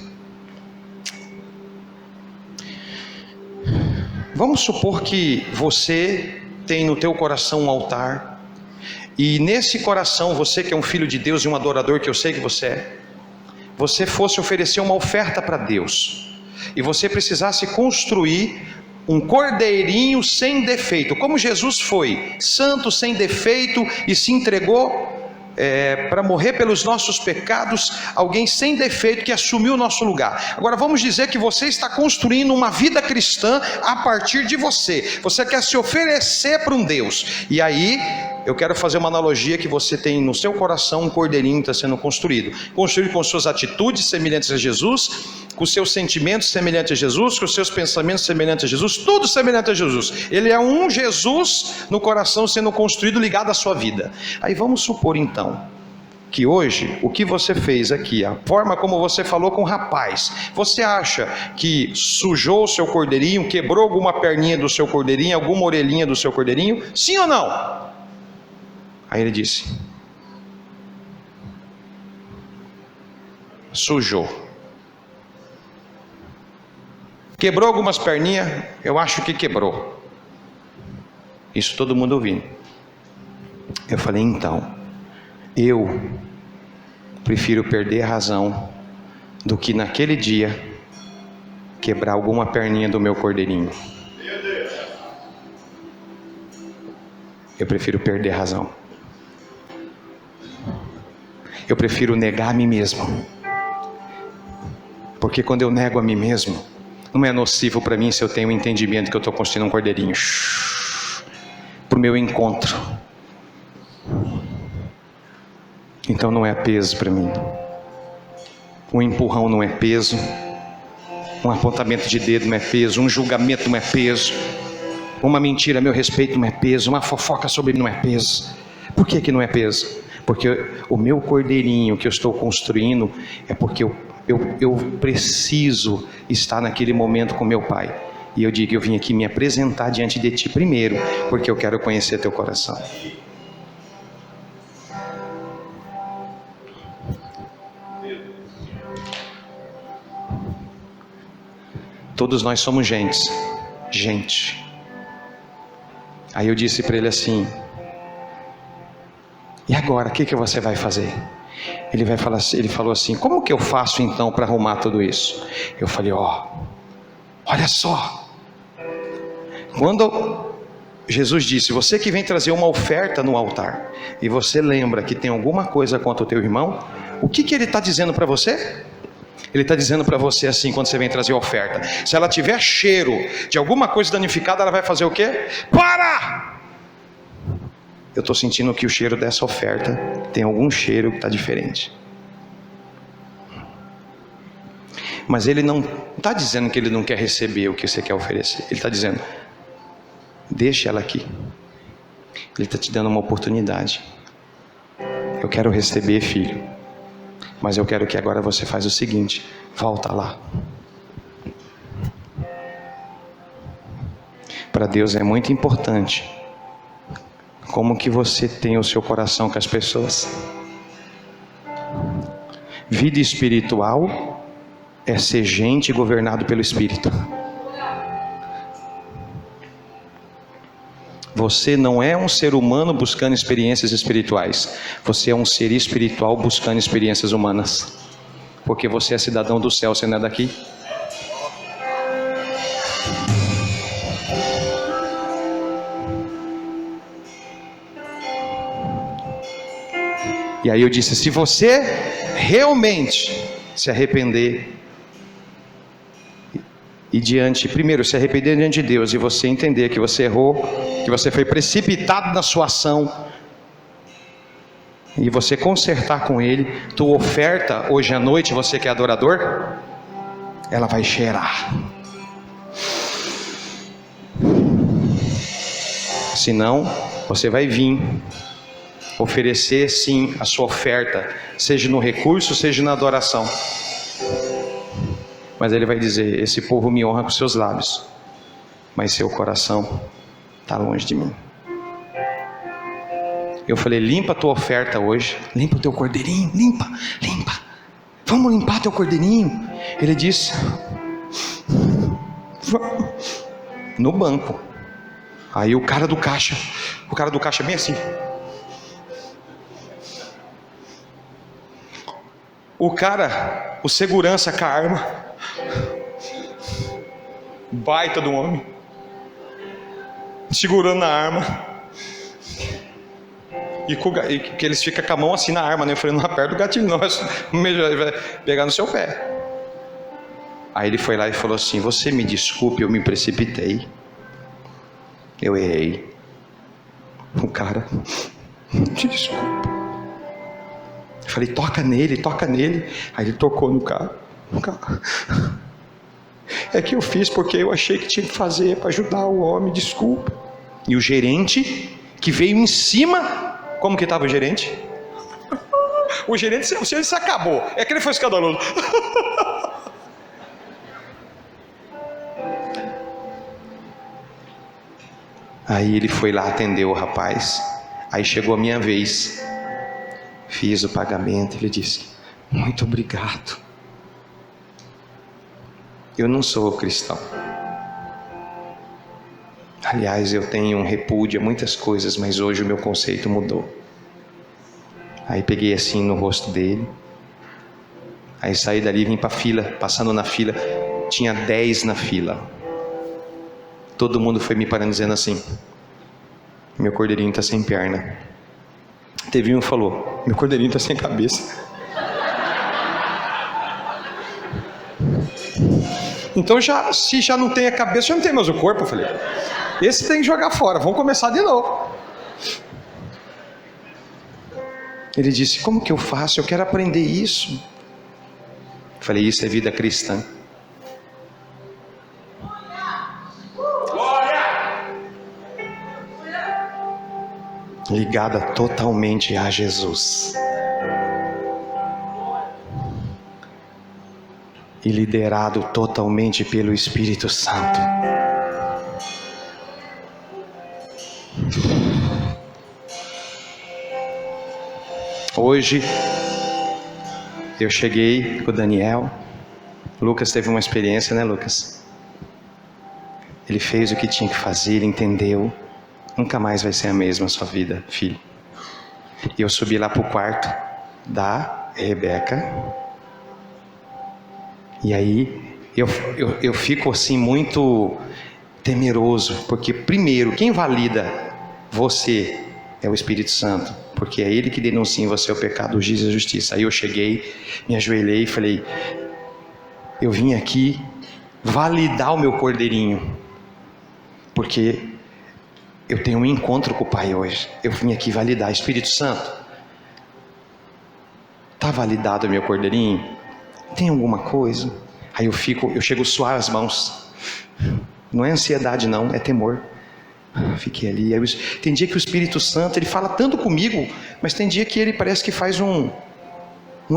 Vamos supor que você tem no teu coração um altar, e nesse coração, você que é um filho de Deus e um adorador, que eu sei que você é, você fosse oferecer uma oferta para Deus, e você precisasse construir um cordeirinho sem defeito, como Jesus foi, santo, sem defeito, e se entregou para morrer pelos nossos pecados, alguém sem defeito que assumiu o nosso lugar. Agora vamos dizer que você está construindo uma vida cristã a partir de você quer se oferecer para um Deus, e aí eu quero fazer uma analogia, que você tem no seu coração um cordeirinho que está sendo construído com suas atitudes semelhantes a Jesus, com seus sentimentos semelhantes a Jesus, com seus pensamentos semelhantes a Jesus, tudo semelhante a Jesus. Ele é um Jesus no coração sendo construído, ligado à sua vida. Aí vamos supor então que hoje, o que você fez aqui, a forma como você falou com o rapaz, você acha que sujou o seu cordeirinho, quebrou alguma perninha do seu cordeirinho, alguma orelhinha do seu cordeirinho? Sim ou não? Aí ele disse: sujou. Quebrou algumas perninhas? Eu acho que quebrou. Isso todo mundo ouvindo. Eu falei: então, eu prefiro perder a razão do que naquele dia quebrar alguma perninha do meu cordeirinho. Eu prefiro perder a razão. Eu prefiro negar a mim mesmo, porque quando eu nego a mim mesmo, não é nocivo para mim se eu tenho o entendimento que eu estou construindo um cordeirinho para o meu encontro. Então não é peso para mim. Um empurrão não é peso, um apontamento de dedo não é peso, um julgamento não é peso, uma mentira a meu respeito não é peso, uma fofoca sobre mim não é peso. Por que não é peso? Porque o meu cordeirinho que eu estou construindo é porque eu preciso estar naquele momento com meu pai. E eu digo, eu vim aqui me apresentar diante de ti primeiro, porque eu quero conhecer teu coração. Todos nós somos gente. Aí eu disse para ele assim: e agora, o que você vai fazer? Ele falou assim: como que eu faço então para arrumar tudo isso? Eu falei: olha só, quando Jesus disse, você que vem trazer uma oferta no altar, e você lembra que tem alguma coisa contra o teu irmão, o que ele está dizendo para você? Ele está dizendo para você assim, quando você vem trazer a oferta, se ela tiver cheiro de alguma coisa danificada, ela vai fazer o quê? Para! Eu estou sentindo que o cheiro dessa oferta tem algum cheiro que está diferente. Mas ele não está dizendo que ele não quer receber o que você quer oferecer. Ele está dizendo, deixa ela aqui. Ele está te dando uma oportunidade. Eu quero receber, filho, mas eu quero que agora você faça o seguinte: volta lá. Para Deus é muito importante como que você tem o seu coração com as pessoas. Vida espiritual é ser gente governado pelo Espírito. Você não é um ser humano buscando experiências espirituais. Você é um ser espiritual buscando experiências humanas. Porque você é cidadão do céu, você não é daqui. E aí eu disse, se você realmente se arrepender primeiro se arrepender diante de Deus, e você entender que você errou, que você foi precipitado na sua ação, e você consertar com Ele, tua oferta hoje à noite, você que é adorador, ela vai cheirar. Senão, você vai vir oferecer sim a sua oferta, seja no recurso, seja na adoração. Mas ele vai dizer, esse povo me honra com seus lábios, mas seu coração está longe de mim. Eu falei, limpa a tua oferta hoje, limpa o teu cordeirinho, limpa, vamos limpar teu cordeirinho. Ele disse, no banco. Aí o cara do caixa bem assim. O segurança com a arma, baita do homem, segurando a arma, e que eles ficam com a mão assim na arma, né? Eu falei, não aperta o gatilho não, vai pegar no seu pé. Aí ele foi lá e falou assim, você me desculpe, eu me precipitei, eu errei. O cara, te desculpa. Eu falei, toca nele. Aí ele tocou no carro. É que eu fiz porque eu achei que tinha que fazer para ajudar o homem, desculpa. E o gerente que veio em cima, como que estava o gerente? O gerente se acabou, é que ele foi escandaloso. Aí ele foi lá, atendeu o rapaz. Aí chegou a minha vez. Fiz o pagamento. Ele disse, muito obrigado. Eu não sou cristão. Aliás, eu tenho um repúdio a muitas coisas, mas hoje o meu conceito mudou. Aí peguei assim no rosto dele. Aí saí dali, vim para a fila. Passando na fila, tinha 10 na fila. Todo mundo foi me parando dizendo assim, meu cordeirinho está sem perna. Teve um que falou, meu cordeirinho está sem cabeça. Então se já não tem a cabeça, já não tem mais o corpo. Eu falei, esse tem que jogar fora, vamos começar de novo. Ele disse, como que eu faço? Eu quero aprender isso. Eu falei, isso é vida cristã. Ligada totalmente a Jesus e liderado totalmente pelo Espírito Santo. Hoje eu cheguei com o Daniel. Lucas teve uma experiência, né, Lucas? Ele fez o que tinha que fazer, ele entendeu. Nunca mais vai ser a mesma a sua vida, filho. E eu subi lá pro quarto da Rebeca. E aí eu fico assim muito temeroso, porque primeiro, quem valida você é o Espírito Santo, porque é Ele que denuncia em você o pecado, o juízo e a justiça. Aí eu cheguei, me ajoelhei e falei: eu vim aqui validar o meu cordeirinho, porque eu tenho um encontro com o Pai hoje. Eu vim aqui validar. Espírito Santo, está validado o meu cordeirinho? Tem alguma coisa? Aí eu chego a suar as mãos. Não é ansiedade não, é temor. Fiquei ali. Tem dia que o Espírito Santo, ele fala tanto comigo, mas tem dia que ele parece que faz um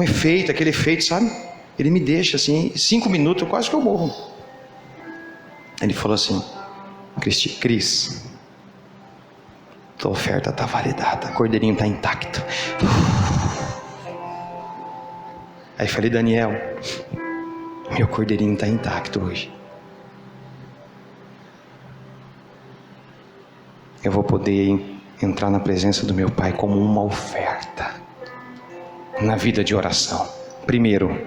efeito, aquele efeito, sabe? Ele me deixa assim, 5 minutos, quase que eu morro. Ele falou assim: Cris, tua oferta está validada, o cordeirinho está intacto. Aí falei: Daniel, meu cordeirinho está intacto hoje. Eu vou poder entrar na presença do meu Pai como uma oferta na vida de oração. Primeiro,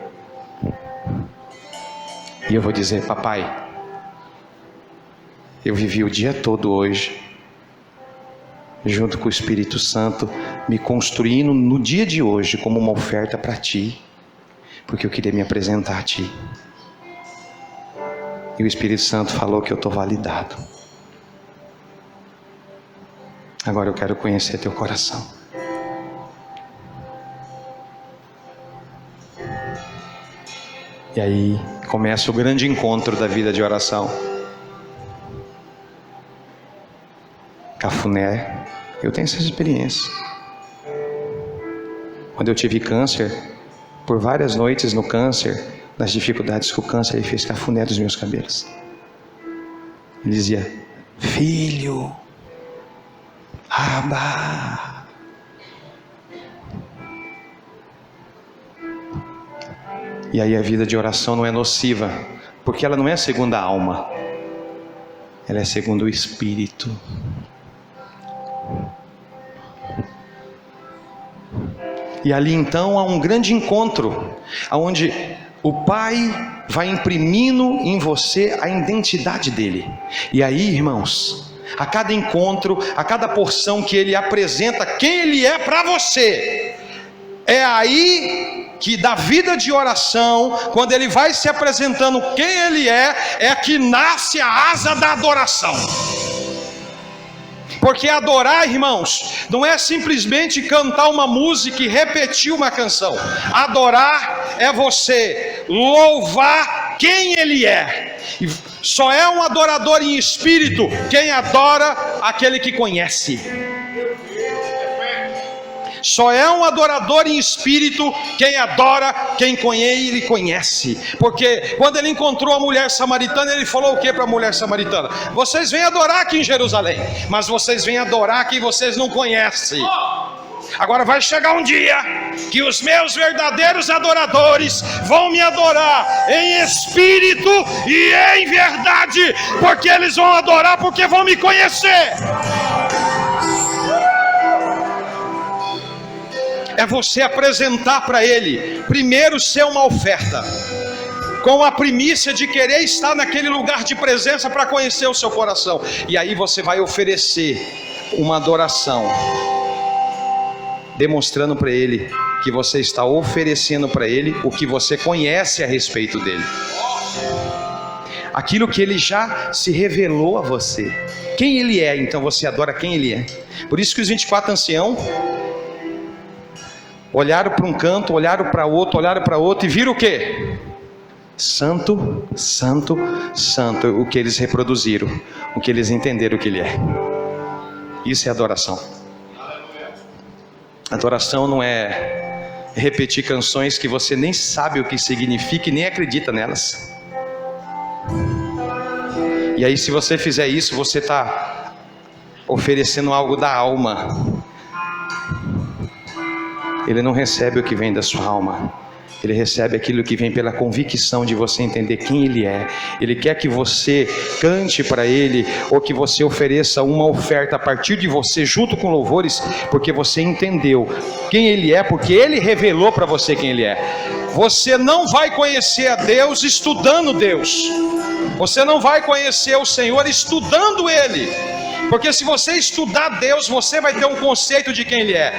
e eu vou dizer: papai, eu vivi o dia todo hoje junto com o Espírito Santo, me construindo no dia de hoje como uma oferta para ti, porque eu queria me apresentar a ti. E o Espírito Santo falou que eu estou validado. Agora eu quero conhecer teu coração. E aí começa o grande encontro da vida de oração. Cafuné, eu tenho essa experiência. Quando eu tive câncer, por várias noites no câncer, nas dificuldades com o câncer, ele fez cafuné dos meus cabelos. Ele dizia: filho, Abba. E aí a vida de oração não é nociva, porque ela não é a segunda alma, ela é segundo o Espírito. E ali então há um grande encontro, onde o Pai vai imprimindo em você a identidade dele. E aí, irmãos, a cada encontro, a cada porção que ele apresenta quem ele é para você, é aí que da vida de oração, quando ele vai se apresentando quem ele é que nasce a asa da adoração. Porque adorar, irmãos, não é simplesmente cantar uma música e repetir uma canção. Adorar é você louvar quem ele é. E só é um adorador em espírito quem adora aquele que conhece. Só é um adorador em espírito quem adora quem ele conhece. Porque quando ele encontrou a mulher samaritana, ele falou o que para a mulher samaritana? Vocês vêm adorar aqui em Jerusalém, mas vocês vêm adorar quem vocês não conhecem. Agora vai chegar um dia que os meus verdadeiros adoradores vão me adorar em espírito e em verdade, porque eles vão adorar porque vão me conhecer. É você apresentar para ele, primeiro ser uma oferta, com a primícia de querer estar naquele lugar de presença para conhecer o seu coração. E aí você vai oferecer uma adoração, demonstrando para ele que você está oferecendo para ele o que você conhece a respeito dele, aquilo que ele já se revelou a você, quem ele é. Então você adora quem ele é. Por isso que os 24 anciãos olharam para um canto, olharam para outro, e viram o quê? Santo, santo, santo. O que eles reproduziram, o que eles entenderam que ele é. Isso é adoração. Adoração não é repetir canções que você nem sabe o que significa e nem acredita nelas. E aí, se você fizer isso, você está oferecendo algo da alma. Ele não recebe o que vem da sua alma. Ele recebe aquilo que vem pela convicção de você entender quem Ele é. Ele quer que você cante para Ele, ou que você ofereça uma oferta a partir de você, junto com louvores, porque você entendeu quem Ele é, porque Ele revelou para você quem Ele é. Você não vai conhecer a Deus estudando Deus. Você não vai conhecer o Senhor estudando Ele. Porque se você estudar Deus, você vai ter um conceito de quem Ele é.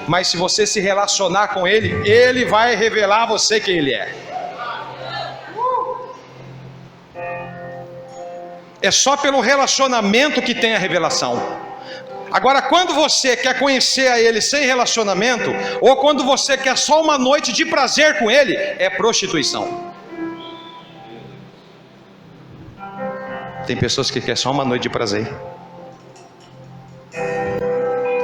Mas se você se relacionar com Ele, Ele vai revelar a você quem Ele é. É só pelo relacionamento que tem a revelação. Agora, quando você quer conhecer a Ele sem relacionamento, ou quando você quer só uma noite de prazer com Ele, é prostituição. Tem pessoas que querem só uma noite de prazer.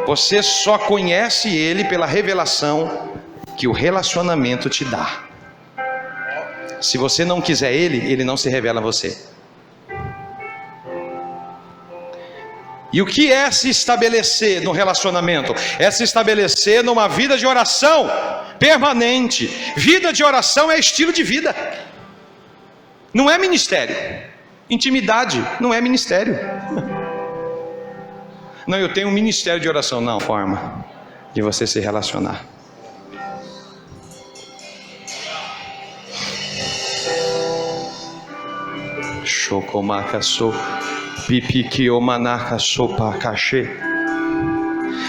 Você só conhece Ele pela revelação que o relacionamento te dá. Se você não quiser Ele, Ele não se revela a você. E o que é se estabelecer no relacionamento? É se estabelecer numa vida de oração permanente. Vida de oração é estilo de vida. Não é ministério. Intimidade não é ministério. Não, eu tenho um ministério de oração. Não, forma de você se relacionar. Chocomacaçô, pipiquiomanaka sopa cachê.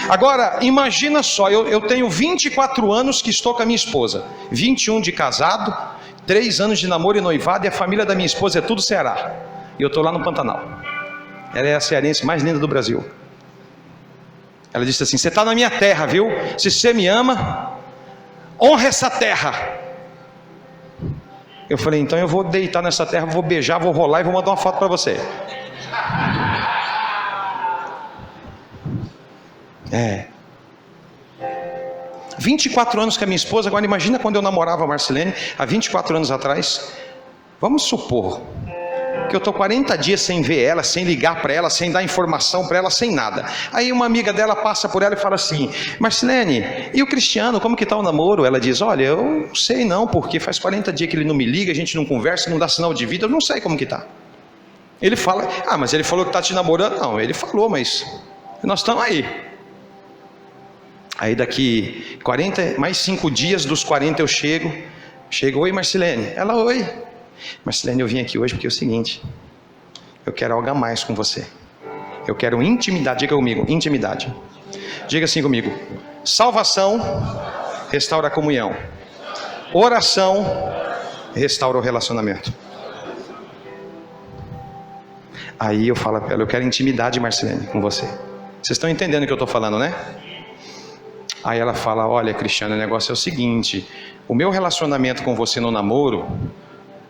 Agora, imagina só, eu tenho 24 anos que estou com a minha esposa, 21 de casado, 3 anos de namoro e noivado, e a família da minha esposa é tudo Ceará. E eu estou lá no Pantanal. Ela é a cearense mais linda do Brasil. Ela disse assim: você está na minha terra, viu? Se você me ama, honra essa terra. Eu falei: então eu vou deitar nessa terra, vou beijar, vou rolar e vou mandar uma foto para você. 24 anos com a minha esposa. Agora imagina quando eu namorava a Marcelene, há 24 anos atrás. Vamos supor que eu estou 40 dias sem ver ela, sem ligar para ela, sem dar informação para ela, sem nada. Aí uma amiga dela passa por ela e fala assim: Marcelene, e o Cristiano, como que está o namoro? Ela diz: olha, eu não sei não, porque faz 40 dias que ele não me liga, a gente não conversa, não dá sinal de vida, eu não sei como que está. Ele fala: ah, mas ele falou que está te namorando. Não, ele falou, mas nós estamos aí. Aí daqui 40, mais 5 dias dos 40 eu chego, oi Marcelene. Ela: oi. Marcelene, eu vim aqui hoje porque é o seguinte: eu quero algo a mais com você. Eu quero intimidade. Diga comigo: intimidade. Diga assim comigo: salvação restaura a comunhão, oração restaura o relacionamento. Aí eu falo para ela: eu quero intimidade, Marcelene, com você. Vocês estão entendendo o que eu estou falando, né? Aí ela fala: olha Cristiano, o negócio é o seguinte, o meu relacionamento com você no namoro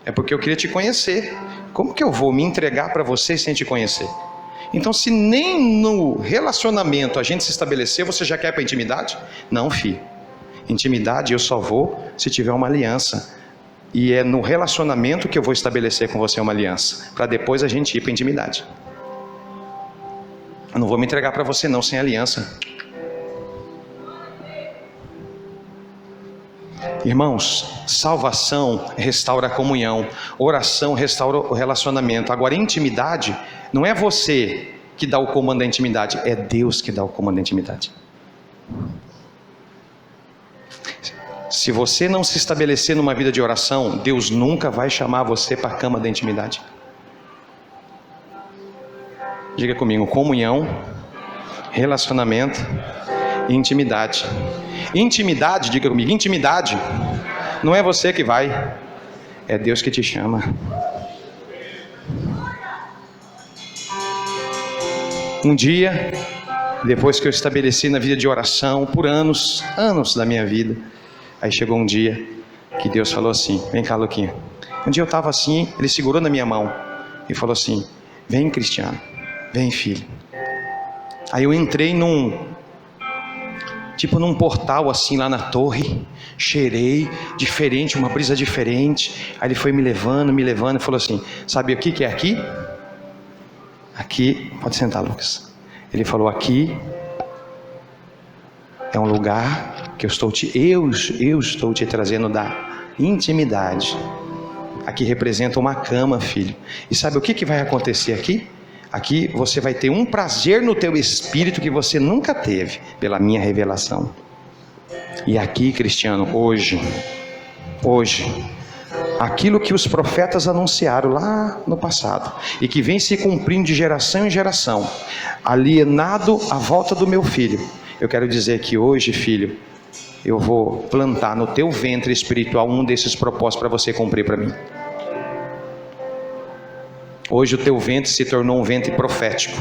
é porque eu queria te conhecer. Como que eu vou me entregar para você sem te conhecer? Então, se nem no relacionamento a gente se estabelecer, você já quer para intimidade? Não, filho. Intimidade eu só vou se tiver uma aliança. E é no relacionamento que eu vou estabelecer com você uma aliança, para depois a gente ir para intimidade. Eu não vou me entregar para você não sem aliança. Irmãos, salvação restaura a comunhão, oração restaura o relacionamento. Agora, intimidade, não é você que dá o comando da intimidade, é Deus que dá o comando da intimidade. Se você não se estabelecer numa vida de oração, Deus nunca vai chamar você para a cama da intimidade. Diga comigo: comunhão, relacionamento e intimidade. Intimidade, diga comigo, intimidade não é você que vai, é Deus que te chama. Um dia, depois que eu estabeleci na vida de oração por anos da minha vida, aí chegou um dia que Deus falou assim: vem cá, Luquinha. Um dia eu estava assim, Ele segurou na minha mão e falou assim: vem Cristiano, vem filho. Aí eu entrei num portal assim lá na torre, cheirei, diferente, uma brisa diferente. Aí Ele foi me levando e falou assim: sabe o que é aqui? Aqui, pode sentar, Lucas. Ele falou: aqui é um lugar que eu estou te trazendo da intimidade. Aqui representa uma cama, filho. E sabe o que vai acontecer aqui? Aqui você vai ter um prazer no teu espírito que você nunca teve, pela minha revelação. E aqui, Cristiano, hoje, aquilo que os profetas anunciaram lá no passado, e que vem se cumprindo de geração em geração, alienado à volta do meu filho, eu quero dizer que hoje, filho, eu vou plantar no teu ventre espiritual um desses propósitos para você cumprir para mim. Hoje o teu ventre se tornou um ventre profético,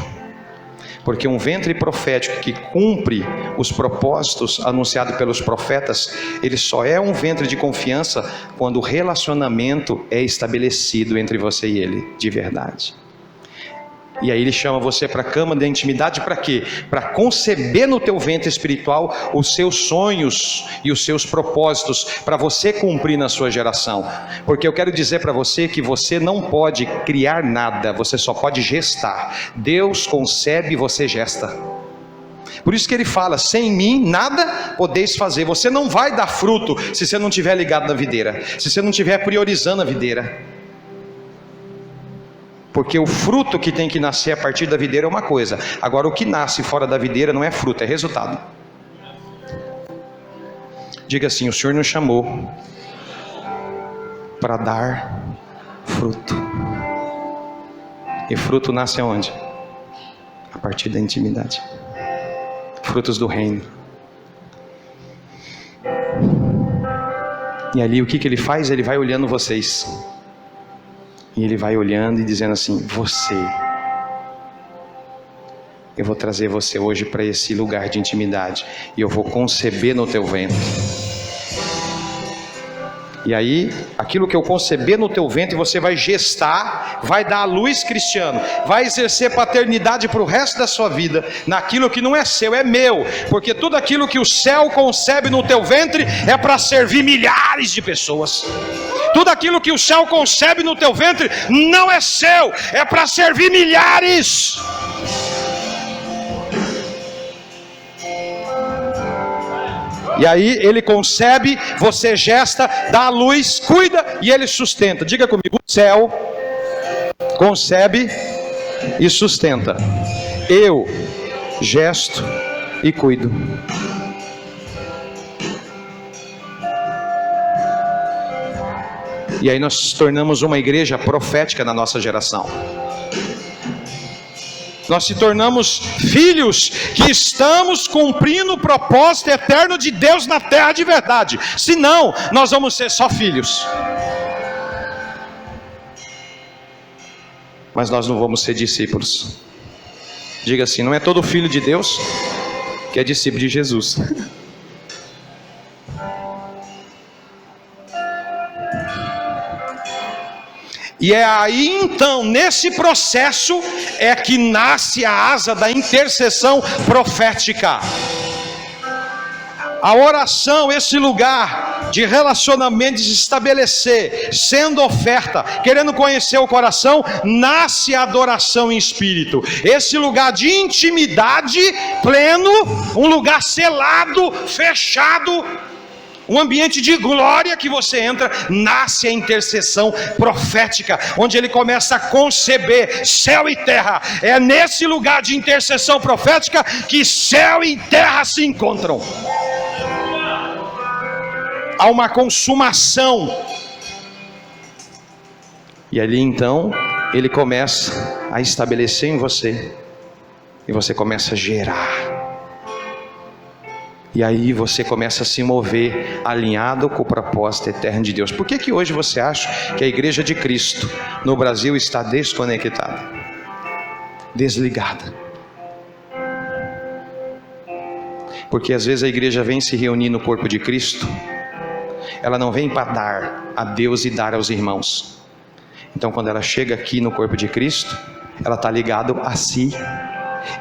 porque um ventre profético que cumpre os propósitos anunciados pelos profetas, ele só é um ventre de confiança quando o relacionamento é estabelecido entre você e ele, de verdade. E aí ele chama você para a cama da intimidade para quê? Para conceber no teu ventre espiritual os seus sonhos e os seus propósitos, para você cumprir na sua geração. Porque eu quero dizer para você que você não pode criar nada, você só pode gestar. Deus concebe, você gesta. Por isso que ele fala, sem mim nada podeis fazer. Você não vai dar fruto se você não estiver ligado na videira, se você não estiver priorizando a videira. Porque o fruto que tem que nascer a partir da videira é uma coisa. Agora o que nasce fora da videira não é fruto, é resultado. Diga assim, o Senhor nos chamou para dar fruto. E fruto nasce aonde? A partir da intimidade. Frutos do reino. E ali o que ele faz? Ele vai olhando vocês. E ele vai olhando e dizendo assim, eu vou trazer você hoje para esse lugar de intimidade, e eu vou conceber no teu ventre. E aí, aquilo que eu conceber no teu ventre, você vai gestar, vai dar à luz, Cristiano, vai exercer paternidade para o resto da sua vida, naquilo que não é seu, é meu, porque tudo aquilo que o céu concebe no teu ventre, é para servir milhares de pessoas. Tudo aquilo que o céu concebe no teu ventre não é seu, é para servir milhares. E aí ele concebe, você gesta, dá a luz, cuida e ele sustenta. Diga comigo, o céu concebe e sustenta. Eu gesto e cuido. E aí nós nos tornamos uma igreja profética na nossa geração. Nós se tornamos filhos que estamos cumprindo o propósito eterno de Deus na terra de verdade. Senão, nós vamos ser só filhos. Mas nós não vamos ser discípulos. Diga assim, não é todo filho de Deus que é discípulo de Jesus. E é aí então, nesse processo, é que nasce a asa da intercessão profética. A oração, esse lugar de relacionamento, de se estabelecer, sendo oferta, querendo conhecer o coração, nasce a adoração em espírito. Esse lugar de intimidade pleno, um lugar selado, fechado, um ambiente de glória que você entra, nasce a intercessão profética, onde ele começa a conceber céu e terra. É nesse lugar de intercessão profética que céu e terra se encontram. Há uma consumação. E ali então, ele começa a estabelecer em você, e você começa a gerar. E aí você começa a se mover alinhado com o propósito eterno de Deus. Por que hoje você acha que a igreja de Cristo no Brasil está desconectada? Desligada. Porque às vezes a igreja vem se reunir no corpo de Cristo, ela não vem para dar a Deus e dar aos irmãos. Então quando ela chega aqui no corpo de Cristo, ela está ligada a si.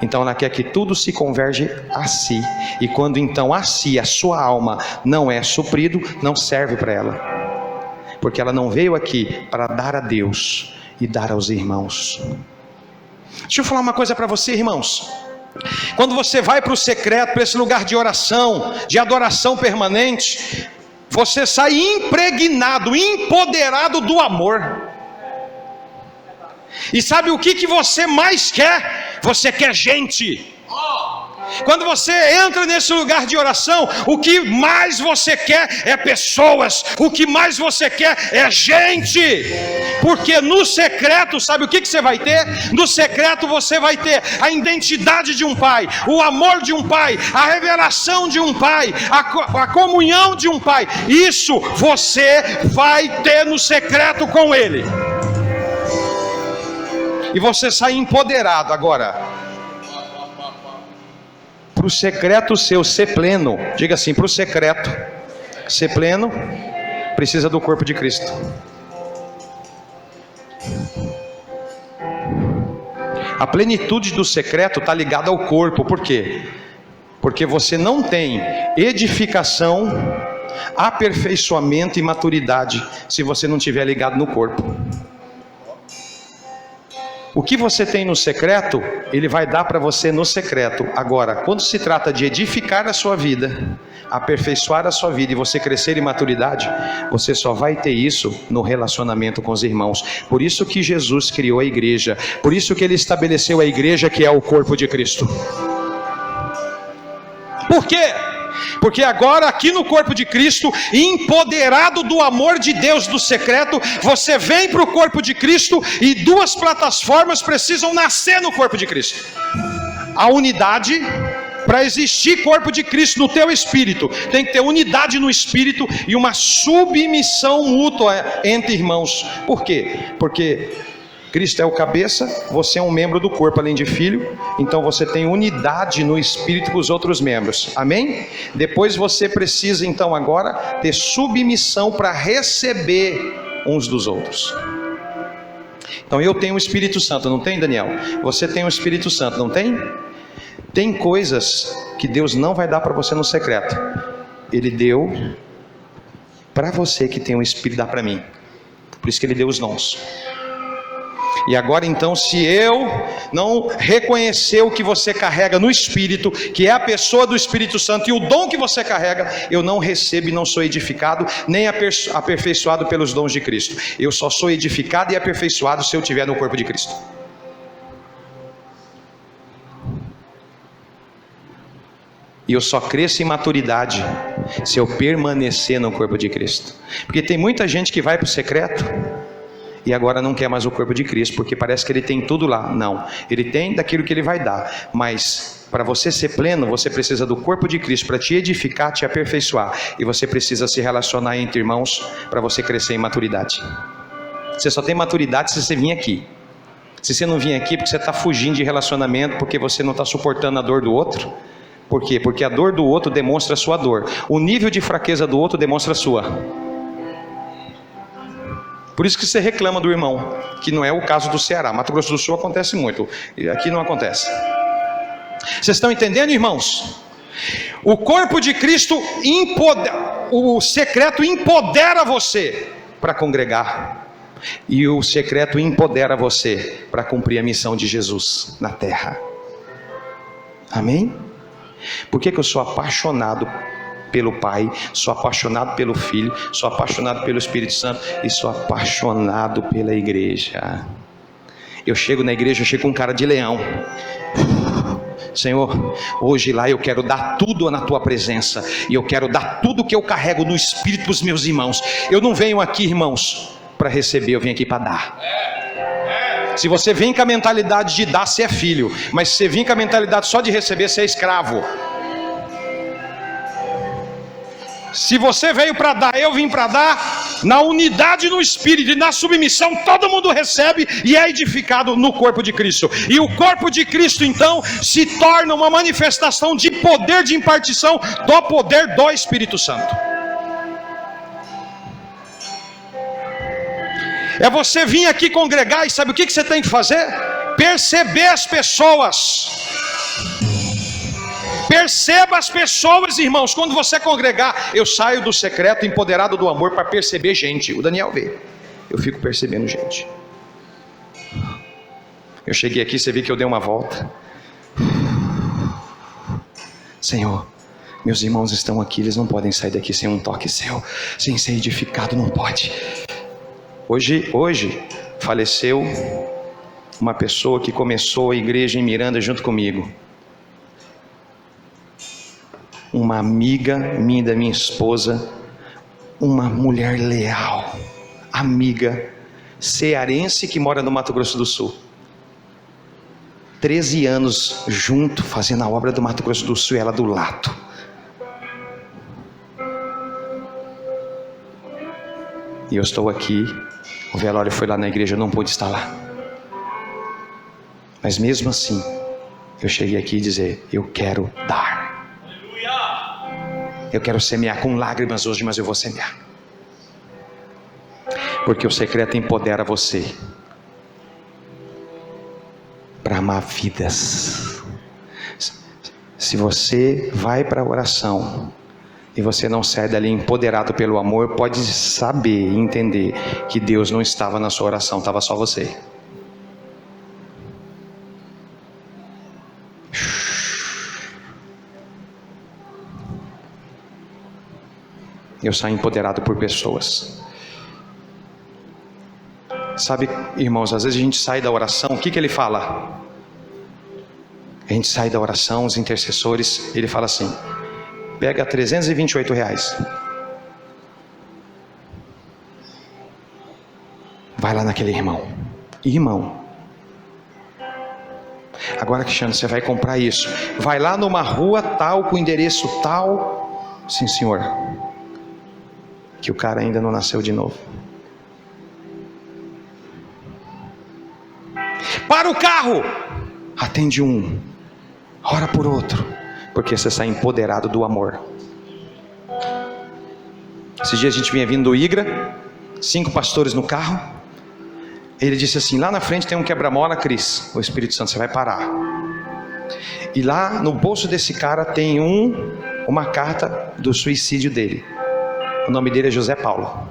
Então ela quer que tudo se converge a si. E quando então a si, a sua alma não é suprido, não serve para ela. Porque ela não veio aqui para dar a Deus e dar aos irmãos. Deixa eu falar uma coisa para você, irmãos. Quando você vai para o secreto, para esse lugar de oração, de adoração permanente, você sai impregnado, empoderado do amor. E sabe o que você mais quer? Você quer gente. Quando você entra nesse lugar de oração, o que mais você quer é pessoas, o que mais você quer é gente, porque no secreto, sabe o que você vai ter? No secreto você vai ter a identidade de um pai, o amor de um pai, a revelação de um pai, a comunhão de um pai. Isso você vai ter no secreto com ele, e você sai empoderado. Agora, para o secreto seu ser pleno, diga assim: para o secreto ser pleno, precisa do corpo de Cristo. A plenitude do secreto está ligada ao corpo. Por quê? Porque você não tem edificação, aperfeiçoamento e maturidade se você não estiver ligado no corpo. O que você tem no secreto, ele vai dar para você no secreto. Agora, quando se trata de edificar a sua vida, aperfeiçoar a sua vida e você crescer em maturidade, você só vai ter isso no relacionamento com os irmãos. Por isso que Jesus criou a igreja, por isso que ele estabeleceu a igreja, que é o corpo de Cristo. Por quê? Porque agora aqui no corpo de Cristo, empoderado do amor de Deus do secreto, você vem para o corpo de Cristo, e duas plataformas precisam nascer no corpo de Cristo. A unidade, para existir corpo de Cristo no teu espírito, tem que ter unidade no espírito e uma submissão mútua entre irmãos. Por quê? Porque Cristo é o cabeça, você é um membro do corpo além de filho, então você tem unidade no espírito com os outros membros, amém? Depois você precisa então agora ter submissão para receber uns dos outros. Então eu tenho o Espírito Santo, não tem, Daniel? Você tem o Espírito Santo, não tem? Tem coisas que Deus não vai dar para você no secreto, Ele deu para você que tem o Espírito, dá para mim, por isso que Ele deu os dons. E agora então, se eu não reconhecer o que você carrega no Espírito, que é a pessoa do Espírito Santo e o dom que você carrega, eu não recebo e não sou edificado, nem aperfeiçoado pelos dons de Cristo. Eu só sou edificado e aperfeiçoado se eu estiver no corpo de Cristo. E eu só cresço em maturidade se eu permanecer no corpo de Cristo. Porque tem muita gente que vai para o secreto e agora não quer mais o corpo de Cristo, porque parece que ele tem tudo lá. Não, ele tem daquilo que ele vai dar, mas para você ser pleno, você precisa do corpo de Cristo para te edificar, te aperfeiçoar, e você precisa se relacionar entre irmãos para você crescer em maturidade. Você só tem maturidade se você vir aqui. Se você não vir aqui porque você está fugindo de relacionamento, porque você não está suportando a dor do outro. Por quê? Porque a dor do outro demonstra a sua dor, o nível de fraqueza do outro demonstra a sua. Por isso que você reclama do irmão, que não é o caso do Ceará. Mato Grosso do Sul acontece muito, aqui não acontece. Vocês estão entendendo, irmãos? O corpo de Cristo o secreto empodera você para congregar, e o secreto empodera você para cumprir a missão de Jesus na terra. Amém? Por que eu sou apaixonado pelo Pai, sou apaixonado pelo Filho, sou apaixonado pelo Espírito Santo e sou apaixonado pela igreja? Eu chego na igreja, eu chego com cara de leão. Senhor, hoje lá eu quero dar tudo na tua presença, e eu quero dar tudo que eu carrego no Espírito para os meus irmãos. Eu não venho aqui, irmãos, para receber, eu venho aqui para dar. Se você vem com a mentalidade de dar, você é filho, mas se você vem com a mentalidade só de receber, você é escravo. Se você veio para dar, eu vim para dar, na unidade no Espírito e na submissão, todo mundo recebe e é edificado no corpo de Cristo. E o corpo de Cristo então se torna uma manifestação de poder, de impartição do poder do Espírito Santo. É você vir aqui congregar, e sabe o que você tem que fazer? Perceber as pessoas. Perceba as pessoas, irmãos. Quando você congregar, eu saio do secreto empoderado do amor para perceber gente. O Daniel vê, eu fico percebendo gente. Eu cheguei aqui, você viu que eu dei uma volta. Senhor, meus irmãos estão aqui, eles não podem sair daqui sem um toque seu, sem ser edificado, não pode. Hoje faleceu uma pessoa que começou a igreja em Miranda junto comigo. Uma amiga minha, da minha esposa, uma mulher leal, amiga, cearense que mora no Mato Grosso do Sul. 13 anos junto, fazendo a obra do Mato Grosso do Sul, ela do lado. E eu estou aqui, o velório foi lá na igreja, eu não pude estar lá. Mas mesmo assim, eu cheguei aqui e dizer, eu quero dar. Eu quero semear com lágrimas hoje, mas eu vou semear. Porque o secreto empodera você para amar vidas. Se você vai para a oração e você não sai dali empoderado pelo amor, pode saber e entender que Deus não estava na sua oração, estava só você. Eu saio empoderado por pessoas. Sabe, irmãos, às vezes a gente sai da oração, o que ele fala? A gente sai da oração, os intercessores, ele fala assim, pega R$328, vai lá naquele irmão, agora, Cristiano, você vai comprar isso, vai lá numa rua tal, com endereço tal, sim senhor, que o cara ainda não nasceu de novo. Para o carro, atende um, ora por outro, porque você sai empoderado do amor. Esses dias a gente vinha vindo do Igra, 5 pastores no carro. Ele disse assim, lá na frente tem um quebra-mola, Cris, o Espírito Santo, você vai parar. E lá no bolso desse cara tem uma carta do suicídio dele. O nome dele é José Paulo.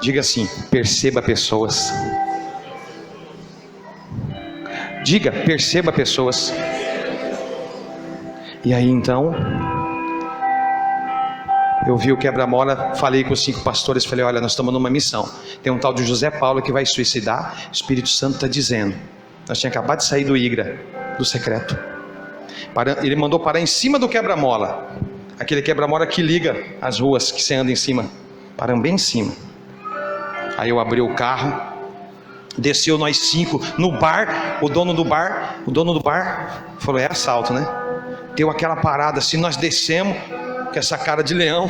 Diga assim, perceba pessoas. Diga, perceba pessoas. E aí então, eu vi o quebra-mola, falei com os 5 pastores, falei, olha, nós estamos numa missão. Tem um tal de José Paulo que vai suicidar, o Espírito Santo está dizendo. Nós tínhamos acabado de sair do Igra, do secreto. Ele mandou parar em cima do quebra-mola. Aquele quebra-mola que liga as ruas, que você anda em cima. Paramos bem em cima. Aí eu abri o carro, desceu nós 5 no bar. O dono do bar falou, é assalto, né? Deu aquela parada assim, nós descemos com essa cara de leão.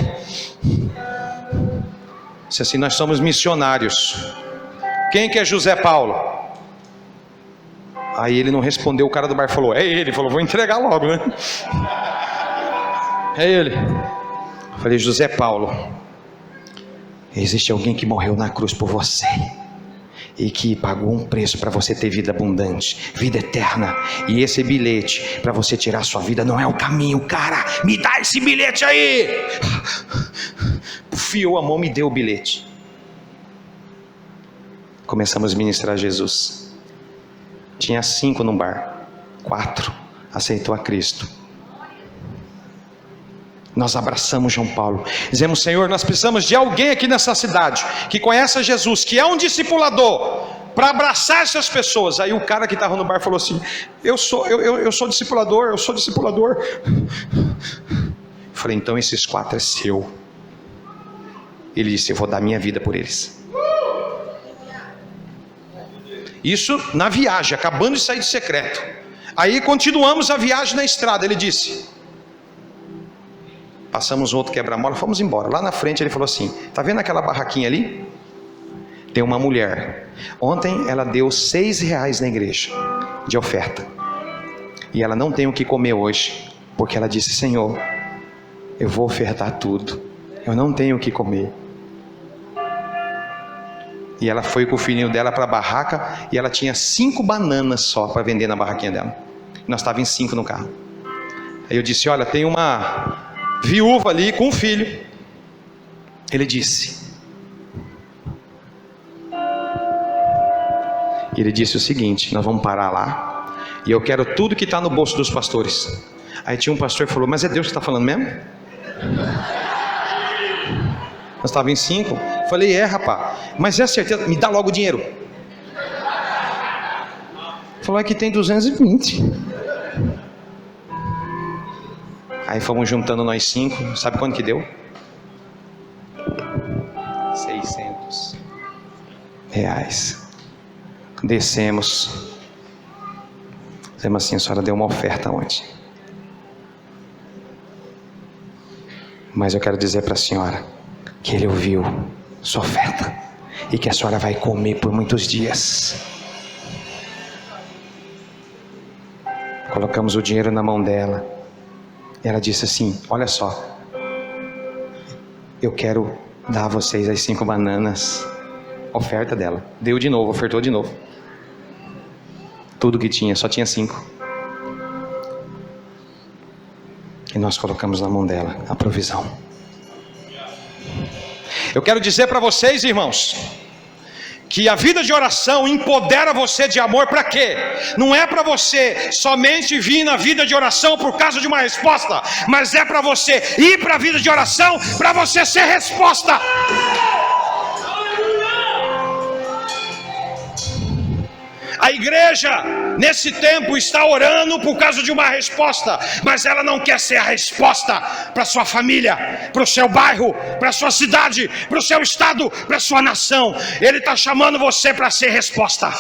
Disse assim, nós somos missionários. Quem que é José Paulo? Aí ele não respondeu, o cara do bar falou, é ele. Falou, vou entregar logo, né? É ele. Eu falei, José Paulo, existe alguém que morreu na cruz por você e que pagou um preço para você ter vida abundante, vida eterna. E esse bilhete para você tirar sua vida não é o caminho, cara. Me dá esse bilhete aí. Fiou a mão, me deu o bilhete. Começamos a ministrar Jesus. Tinha 5 no bar, 4 aceitou a Cristo. Nós abraçamos João Paulo, dizemos, Senhor, nós precisamos de alguém aqui nessa cidade que conheça Jesus, que é um discipulador, para abraçar essas pessoas. Aí o cara que estava no bar falou assim, eu sou discipulador, eu sou discipulador. Eu falei, então esses 4 é seu. Ele disse, eu vou dar minha vida por eles. Isso na viagem, acabando de sair do secreto. Aí continuamos a viagem na estrada. Ele disse, passamos outro quebra-mola, fomos embora. Lá na frente ele falou assim, tá vendo aquela barraquinha ali? Tem uma mulher, ontem ela deu R$6 na igreja de oferta, e ela não tem o que comer hoje, porque ela disse, Senhor, eu vou ofertar tudo, eu não tenho o que comer. E ela foi com o filhinho dela para a barraca, e ela tinha 5 bananas só para vender na barraquinha dela. Nós estávamos em 5 no carro. Aí eu disse, olha, tem uma viúva ali com um filho. Ele disse, o seguinte, nós vamos parar lá, e eu quero tudo que está no bolso dos pastores. Aí tinha um pastor que falou: mas é Deus que está falando mesmo? Nós estávamos em 5. Falei: é, rapaz, mas é certeza, me dá logo o dinheiro. Falou: é que tem 220. Aí fomos juntando nós 5. Sabe quanto que deu? 600 reais. Descemos. Dizemos assim: a senhora deu uma oferta ontem, mas eu quero dizer para a senhora que ele ouviu sua oferta e que a senhora vai comer por muitos dias. Colocamos o dinheiro na mão dela. E ela disse assim: olha só, eu quero dar a vocês as 5 bananas. Oferta dela. Deu de novo, ofertou de novo. Tudo que tinha, só tinha 5. E nós colocamos na mão dela a provisão. Eu quero dizer para vocês, irmãos, que a vida de oração empodera você de amor. Para quê? Não é para você somente vir na vida de oração por causa de uma resposta, mas é para você ir para a vida de oração para você ser resposta. A igreja nesse tempo está orando por causa de uma resposta, mas ela não quer ser a resposta para sua família, para o seu bairro, para a sua cidade, para o seu estado, para a sua nação. Ele está chamando você para ser resposta.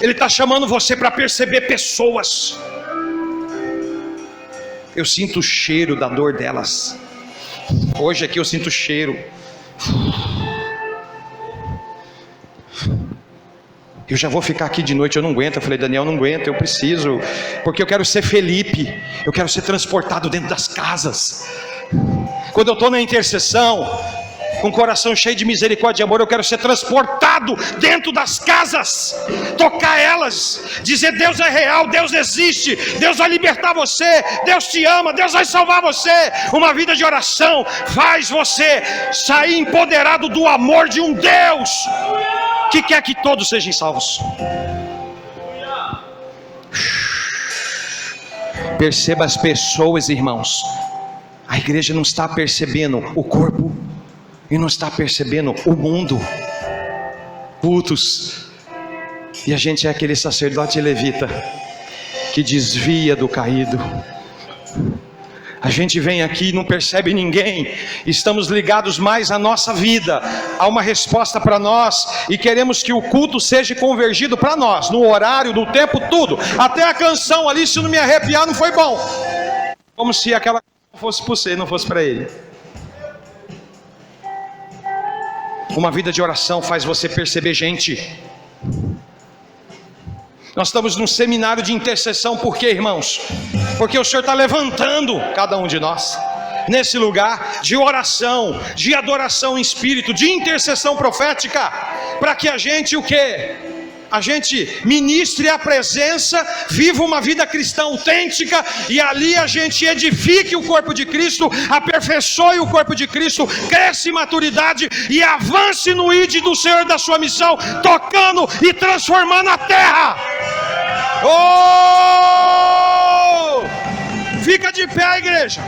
Ele está chamando você para perceber pessoas. Eu sinto o cheiro da dor delas. Hoje aqui eu sinto o cheiro. Eu já vou ficar aqui de noite, eu não aguento. Eu falei: Daniel, não aguento, eu preciso, porque eu quero ser Felipe, eu quero ser transportado dentro das casas. Quando eu estou na intercessão, com o coração cheio de misericórdia e amor, eu quero ser transportado dentro das casas, tocar elas, dizer: Deus é real, Deus existe, Deus vai libertar você, Deus te ama, Deus vai salvar você. Uma vida de oração faz você sair empoderado do amor de um Deus que quer que todos sejam salvos. Perceba as pessoas, irmãos. A igreja não está percebendo o corpo e não está percebendo o mundo. Cultos, e a gente é aquele sacerdote levita que desvia do caído. A gente vem aqui e não percebe ninguém. Estamos ligados mais à nossa vida, a uma resposta para nós, e queremos que o culto seja convergido para nós, no horário, no tempo, tudo. Até a canção ali, se não me arrepiar, não foi bom. Como se aquela canção fosse para você, não fosse para ele. Uma vida de oração faz você perceber gente. Nós estamos num seminário de intercessão. Por quê, irmãos? Porque o Senhor está levantando cada um de nós nesse lugar de oração, de adoração em espírito, de intercessão profética, para que a gente o quê? A gente ministre a presença, viva uma vida cristã autêntica, e ali a gente edifique o corpo de Cristo, aperfeiçoe o corpo de Cristo, cresce em maturidade e avance no ide do Senhor da sua missão, tocando e transformando a terra. Oh! Fica de pé, igreja.